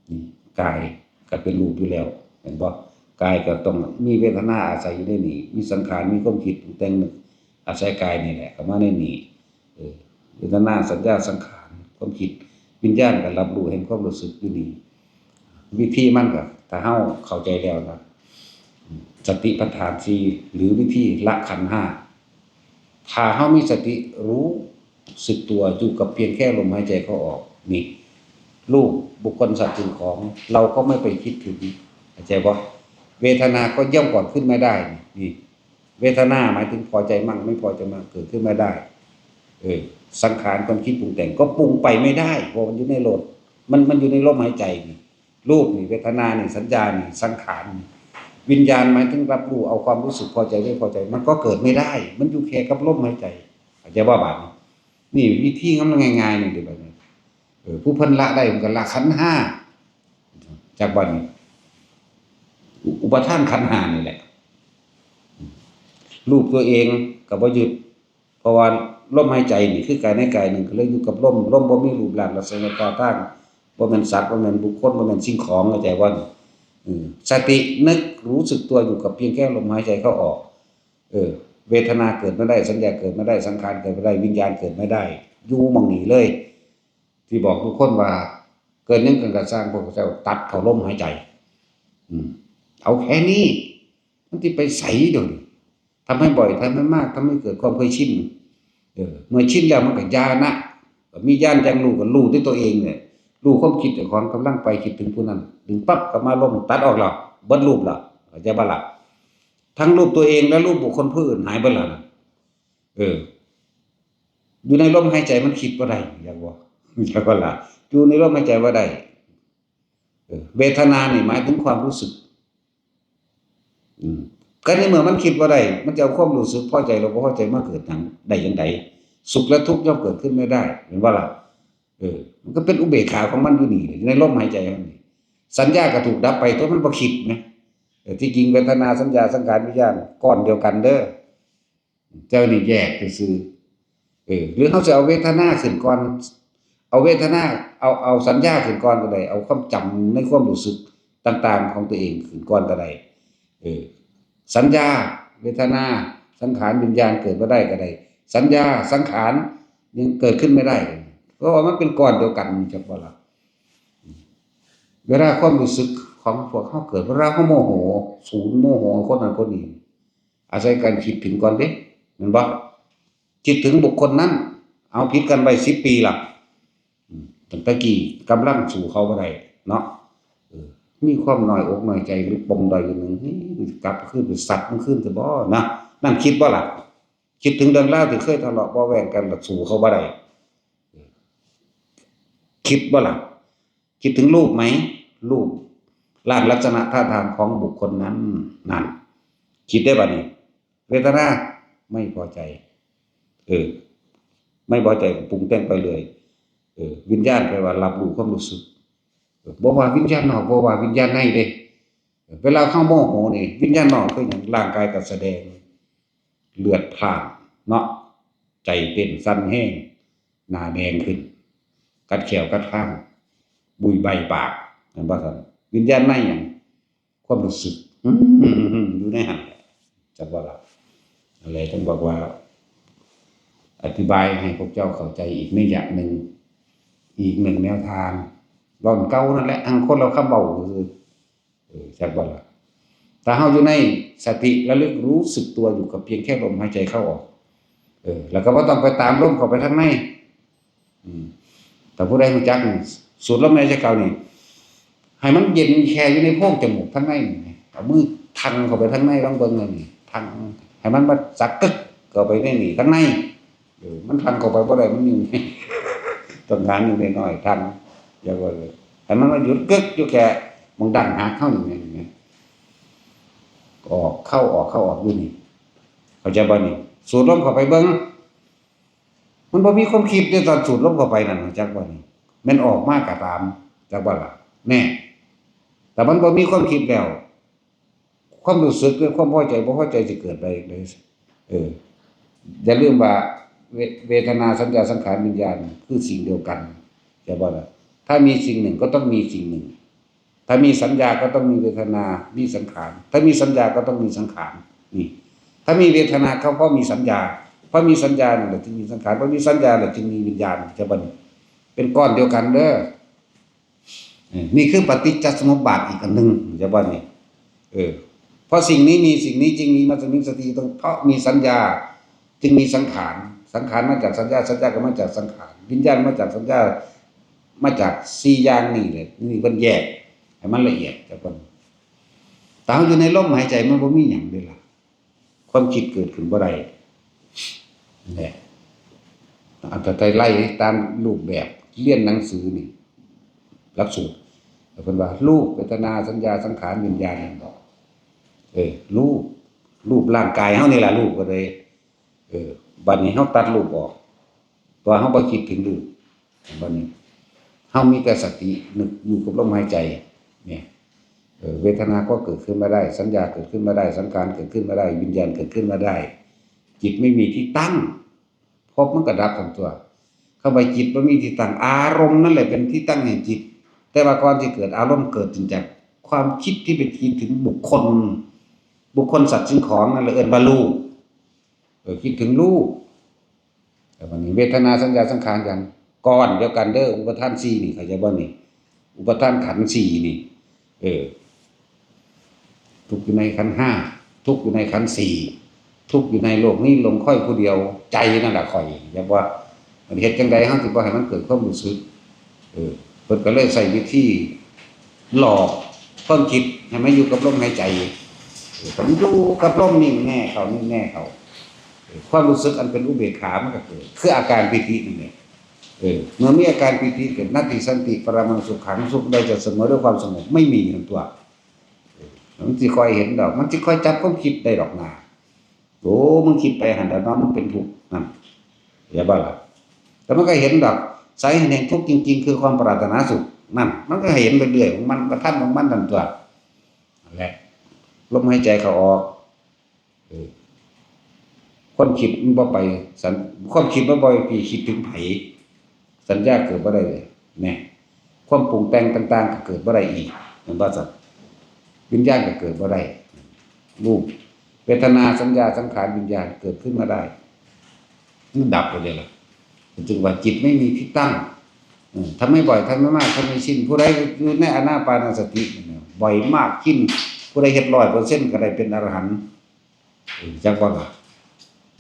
Speaker 1: นี่กายก็เป็นรูปอยู่แล้วเห็นบ่กายก็ต้องมีเวทนาอาศัยอยู่ในนี้มีสังขารมีความคิดปรุงแต่งนึกอาศัยกายนี่แหละเข้ามาในนี้เวทนาสัญญาสังขารความคิดวิญญาณก็รับรู้เห็นความรู้สึกอยู่นี่วิธีมันก็ถ้าเฮาเข้าใจแล้วนะสติปัฏฐาน4หรือวิธีละขันธ์5ถ้าเฮามีสติรู้ สึกตัวอยู่กับเพียงแค่ลมหายใจเข้าออกนี่รูปบุคคลสัตว์สิ่งของเราก็ไม่ไปคิดถึงเข้าใจบ่เวทนาก็ย่อมก่อนขึ้นไม่ได้นี่เวทนาหมายถึงพอใจมั่งไม่พอใจมั่งเกิดขึ้นไม่ได้สังขารความคิดปรุงแต่งก็ปรุงไปไม่ได้เพราะมันอยู่ในโลดมันอยู่ในลมหายใจนี่รูปนี่เวทนานี่สัญญานี่สังขารวิญญาณหมายถึงรับรู้เอาความรู้สึกพอใจไม่พอใจมันก็เกิดไม่ได้มันอยู่แค่กับลมหายใจเข้าใจบ่บาดนี่วิธีงำง่ายๆนี่เด้อบัดนี้ผู้เพิ่นละได้มันก็ละขันธ์5จากบัดนี้อุปทานขันธ์5นี่แหละรูปตัวเองก็บ่ยึดเพราะว่าลมหายใจนี่คือกายในกายหนึ่งก็เลยอยู่กับลมบ่มีรูปร่างลักษณะท่าทางบ่แม่นสัตว์บ่แม่นบุคคลบ่แม่นสิ่งของเข้าใจบ่สตินึกรู้สึกตัวอยู่กับเพียงแค่ลมหายใจเข้าออกเวทนาเกิดไม่ได้สัญญาเกิดไม่ได้สังขารเกิดไม่ได้วิญญาณเกิดไม่ได้อยู่หม้องนี้เลยที่บอกทุกคนว่าเกิดนึงกันก็สร้างพวกเจ้าตัดเข้าลมหายใจเอาแค่นี้มันสิไปไสเดี๋ยวนี้ทำให้บ่อยทำให้มากทำให้เกิดความเคยชินเมื่อชินแล้วมันก็ญาณะมีญาณจังรู้ก็รู้ด้วยตัวเองเนี่ยรู้ความคิดเจ้าของกำลังไปคิดถึงผู้นั้นดึงปั๊บก็มาลมตัดออกแล้วเบิดรูปแล้วเข้าใจบ่ล่ะทั้งรูปตัวเองและรูปบุคคลผู้อื่นหายเบิดแล้วอยู่ในลมหายใจมันคิดบ่ได้อยากว่าล่ะอยู่ในลมหายใจบ่ได้เวทนานี่หมายถึงความรู้สึกก็ในเมื่อมันคิดบ่ได้มันจะเอาความรู้สึกพอใจหรือบ่พอใจมาเกิดหยังได้จังไดสุขและทุกข์ย่อมเกิดขึ้นไม่ได้เห็นบ่ล่ะมันก็เป็นอุเบกขาของมันอยู่นี่ในลมหายใจนี่สัญญาก็ถูกดับไปตัวมันบ่คิดนะที่จริงเวทนาสัญญาสังขารวิญญาณก้อนเดียวกันเด้อเจ้านี่แยกซื่อหรือเขาจะเอาเวทนาขึ้นก่อนเอาเวทนาเอาสัญญาขึ้นก่อนก็ได้เอาความจำในความรู้สึกต่างๆของตัวเองขึ้นก่อนก็ได้สัญญาเวทนาสังขารวิญญาณเกิดบ่ได้ก็ได้สัญญาสังขารยังเกิดขึ้นไม่ได้เพราะว่ามันเป็นก้อนเดียวกันจักบ่ล่ะเวลาความรู้สึกของพวกเขาเกิดเวลาเขาโมโหศูนย์โมโหคนนั้นคนนี้อาศัยการคิดถึงก่อนเด้แม่นบ่คิดถึงบุคคลนั้นเอาผิดกันไป10 ปีล่ะตั้งแต่กี้กำลังสู่เขาบ่ได้เนาะมีความน้อยอกน้อยใจหรือปมใดอย่างหนึ่งกลับคืนเป็นสัตว์มันคืนซะบ่นะนั่นคิดบ่ล่ะคิดถึงเรื่องราวที่เคยทะเลาะเบาะแว้งกันแล้วสู่เขาบ่ได้คิดบ่ล่ะคิดถึงรูปไหมรูปร่างลักษณะท่าทางของบุคคลนั้นนั่นคิดได้บ่นี่เวทนาไม่พอใจไม่พอใจปรุงแต่งไปเลยวิญญาณแปลว่ารับรู้ความรู้สึกบ่ว่าวิญญาณนอกบ่ว่าวิญญาณในเด้เวลาเข้าโมโหนี่วิญญาณนอกคือหยังร่างกายก็แสดงเลือดพล่านเนาะใจเต้นสั่นแห้งหน้าแดงขึ้นกัดแขวกัดข้างบุยใบปากนั่นบ่ซั่นวิญญาณในหยังความรู้สึกอยู่ในหันจักว่าล่ะอะไรต้องบอกว่าอธิบายให้พวกเจ้าเข้าใจอีกในอย่างหนึ่งอีกหนึ่งแนวทางร่อนเก่านั่นแหละอังคนเราคำเบาคือจักบ่ล่ะถ้าเฮาอยู่ในสติระลึกรู้สึกตัวอยู่กับเพียงแค่ลมหายใจเข้าออกแล้วก็บ่ต้องไปตามลมเข้าไปทางในแต่ผู้ใดรู้จักสูดลมหายใจเข้านี่ให้มันเย็นแค่อยู่ในโพรงจมูกทางในเอามือทันเข้าไปทางในลองเบิ่งนี่ทันให้มันมาสักกึกเข้าไปในนี่ข้างในมันทันเข้าไปบ่ได้มันอยู่ต้องการอยู่น้อยๆทันอย่าว่าเลยให้มันมาหยุดกึกอยู่แค่มองดังหาเข้าอย่างนี้ออกเข้าออกอยู่นี่เข้าใจบ่นี่สูดลมเข้าไปเบิ่งมันบ่มีความคิดในตอนสูดลมเข้าไปนั่นจักบ่นี่แม่นออกมาก็ตามจักบ่ล่ะแน่แต่มันบ่มีความคิดแล้วความรู้สึกหรือความพอใจบ่พอใจสิเกิดได้เลยอย่าลืมว่าเวทนาสัญญาสังขารวิญญาณคือสิ่งเดียวกันใช่บ่ล่ะถ้ามีสิ่งหนึ่งก็ต้องมีสิ่งหนึ่งถ้ามีสัญญาก็ต้องมีเวทนามีสังขารถ้ามีสัญญาก็ต้องมีสังขารนี่ถ้ามีเวทนาเขาก็มีสัญญาเพราะมีสัญญานั่นแหละจึงมีสังขารเพราะมีสัญญาแหละจึงมีวิญญาณใช่บ่เป็นก้อนเดียวกันเด้อนี่คือปฏิจจสมุปบาทอีกอันนึงใช่บ่นี่เพราะสิ่งนี้มีสิ่งนี้จึงมีมัจฉิมสติต้องเพราะมีสัญญาจึงมีสังขาร สังขารมาจากสัญญาสัญญาก็มาจากสังขารวิญญาณมาจากสัญญามาจาก4อย่างนี่แหละนี่เพิ่นแยกให้มันละเอียดแต่เพิ่นตามอยู่ในลมหายใจมันบ่มีหยังเลยล่ะความคิดเกิดขึ้นบ่ได้นั่นแหละอันถ้าไล่ตามรูปแบบเรียนหนังสือนี่หลักสูตรเพิ่นว่ารูปเวทนาสัญญาสังขารวิญญาณนั่นบอกรูปร่างกายเฮานี่ล่ะรูปก็เลยบัดนี้เฮาตัดรูปออกตัวเฮาบ่คิดถึงรูปบัดนี้เฮามีแต่สตินึกอยู่กับลมหายใจเนี่ยเวทนาก็เกิดขึ้นมาได้สัญญาเกิดขึ้นมาได้สังขารเกิดขึ้นมาได้วิญญาณเกิดขึ้นมาได้จิตไม่มีที่ตั้งพบมันก็ดับทั้งตัวเข้าไปจิตบ่มีที่ตั้งอารมณ์นั่นแหละเป็นที่ตั้งแห่งจิตแต่ว่าก่อนที่เกิดอารมณ์เกิดจากความคิดที่ไปคิดถึงบุคคลสัตว์สิ่งของนั่นแหละเอิ้นว่ารูปคิดถึงรูปแต่วันนี้เวทนาสัญญาสังขารกันก้อนเดียวกันเด้ออุปทาน4นี่เข้าใจบ่นี่อุปทานขันธ์4นี่ทุกข์อยู่ในขันธ์5ทุกข์อยู่ในขันธ์4ทุกข์อยู่ในโลกนี้ลงค่อยผู้เดียวใจนั่นล่ะค่อยอย่าว่ามันเฮ็ดจังได๋เฮาสิบ่ให้มันเกิดความรู้สึกเพิ่นก็เลยใช้วิธีหลอกความคิดให้มันอยู่กับลมหายใจผมอยู่กับลมนิ่งแน่เขานิ่งแน่เขาความรู้สึกอันเป็นอุเบกขามันก็เกิดคืออาการปิตินี่แหละเมื่อมีอาการปิติเกิดนัตติสันติปรมังสุขขังสุขใดจะเสมอด้วยความสงบไม่มีทั้งตัวมันสิค่อยเห็นดอกมันสิค่อยจับความคิดได้ดอกนาโอ้มึงคิดไปหั่นแล้วเนาะมันเป็นทุกข์นั่นอย่าบ้าล่ะแต่มันก็เห็นดอกสาเหตุแห่งทุกข์จริงๆคือความปรารถนาสุขนั่นมันก็เห็นไปเรื่อยของมันประทับของมันทั้งตัวนั่นแหละลมหายใจเข้าออกความคิดมันบ่ไปความคิดมันบ่ไปคิดถึงไผสัญญาเกิดบ่ได้เลยแน่ความปรุงแต่งต่างๆก็เกิดบ่ได้อีกเหมือนว่าสัตว์วิญญาณก็เกิดบ่ได้รูปเวทนาสัญญาสังขารวิญญาณเกิดขึ้นมาได้มันดับไปเลยล่ะจึงว่าจิตไม่มีที่ตั้งทำไม่บ่อยทำไม่มากทำไม่ชินผู้ใดอยู่ในอานาปานสติบ่อยมากชินผู้ใดเฮ็ด 100% ก็ได้เป็นอรหันต์จังว่าล่ะ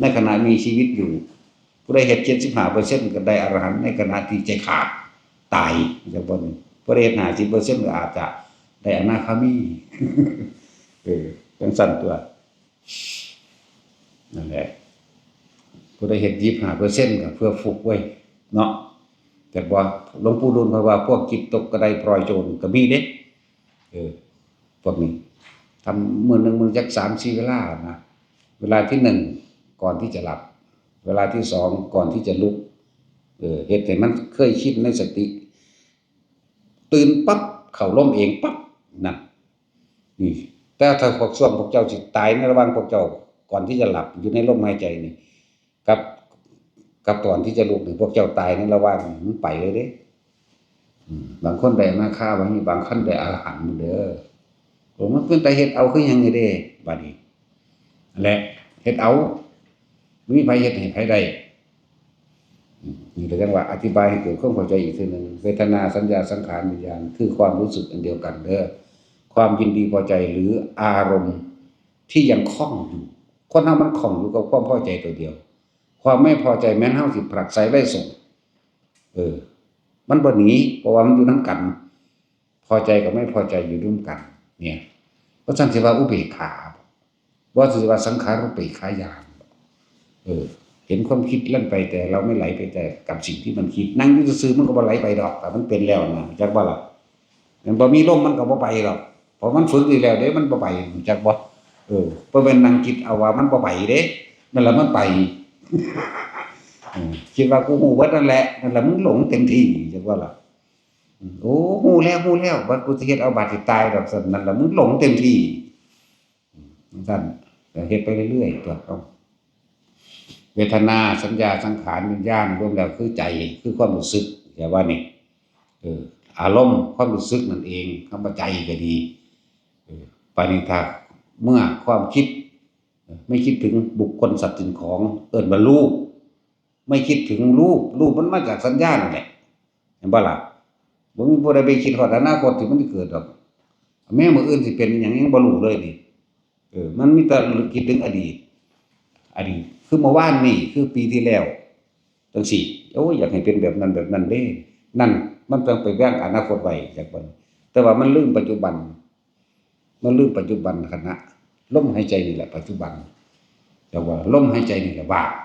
Speaker 1: ในขณะมีชีวิตอยู่ผู้ใดเฮ็ด 75% ก็ได้อรหันต์ในขณะที่ใจขาดตายจังบ่นี่ผู้ใดเฮ็ด 50% ก็อาจจะได้อนาคามีจังซั่นตัวนั่นแหละผู้ใดเฮ็ด 25% ก็เพื่อฝึกไว้เนาะแต่ว่าหลวงปู่ดูลเพิ่นว่าพวกจิตตกกระไดพลอยโจรก็มีเด้พวกนี้ทำมื้อนึงมันจัก 3-4 เวลานะเวลาที่1ก่อนที่จะหลับเวลาที่2ก่อนที่จะลุกเฮ็ดให้มันเคยชินในสติตื่นปั๊บเข้าลมเองปั๊บนั่นนี่แต่ถ้าพวกเจ้าสิตายในระหว่างพวกเจ้าก่อนที่จะหลับอยู่ในลมหายใจนี่กับตอนที่จะลุกนี่พวกเจ้าตายในระหว่างมันไปเลยเด้บางคนได้อนาคาบางคนได้อรหันต์เด้อมันเป็นแต่เฮ็ดเอาคือหยังนี่เด้บัดนี้นั่นแหละเฮ็ดเอามีไผเฮ็ดให้ไผได้นี่ก็จังว่าอธิบายให้เกิดความเข้าใจอีกทีนึงเวทนาสัญญาสังขารวิญญาณคือความรู้สึกอันเดียวกันเด้อความยินดีพอใจหรืออารมณ์ที่ยังคล้องอยู่คนเฮามันคล้องอยู่กับความพอใจตัวเดียวความไม่พอใจแม้นเฮาสิผลักไสไล่ส่งมันบ่หนีเพราะว่ามันอยู่นำกันพอใจกับไม่พอใจอยู่ร่วมกันเนี่ยเพราะฉะนั้นสิว่าอุเบกขาบ่สิว่าสังขารุปเบกขาญาณเห็นความคิดเล่นไปแต่เราไม่ไหลไปแต่กับสิ่งที่มันคิดนั่งอยู่ซื่อๆมันก็บ่ไหลไปดอกแต่มันเป็นแล้วนะจักบ่ล่ะมันบ่มีลมมันก็บ่ไปหรอกเพราะมันฝึกอยู่แล้วเด้มันบ่ไปจักบ่บ่แม่นนั่งคิดเอาว่ามันบ่ไปเด้นั่นล่ะมันไปคิดว่ากูฮู้เบิดนั่นแหละนั่นล่ะมึงหลงเต็มที่จักว่าล่ะโอ้ฮู้แล้วบัดกูสิเฮ็ดเอาบาดสิตายดอกซั่นนั่นล่ะมึงหลงเต็มที่ซั่นก็เฮ็ดไปเรื่อยๆตัวเอาเวทนาสัญญาสังขารวิญญาณรวมแล้วคือใจคือความรู้สึกแต่ว่านี่อารมณ์ความรู้สึกนั่นเองคำว่าใจก็ดีปานิธาเมื่อความคิดไม่คิดถึงบุคคลสัตว์สิ่งของเอิ้นว่ารูปไม่คิดถึงรูปมันมาจากสัญญานั่นแหละเห็นบ่ล่ะบ่มีผู้ใดไปคิดฮอดอนาคตที่มันสิเกิดดอกแม้มื้ออื่นสิเป็นหยังยังบ่รู้เลยนี่มันมีแต่คิดถึงอดีต คือเมื่อวานนี่คือปีที่แล้วจังซี่โอ้ยอยากให้เป็นแบบนั้นแบบนั้นเด้นั่นมันต้องไปแบ่งอนาคตไว้จากบัดนี้แต่ว่ามันลืมปัจจุบันขณะลมหายใจนี่แหละปัจจุบันแต่ว่าลมหายใจนี่แหละบาป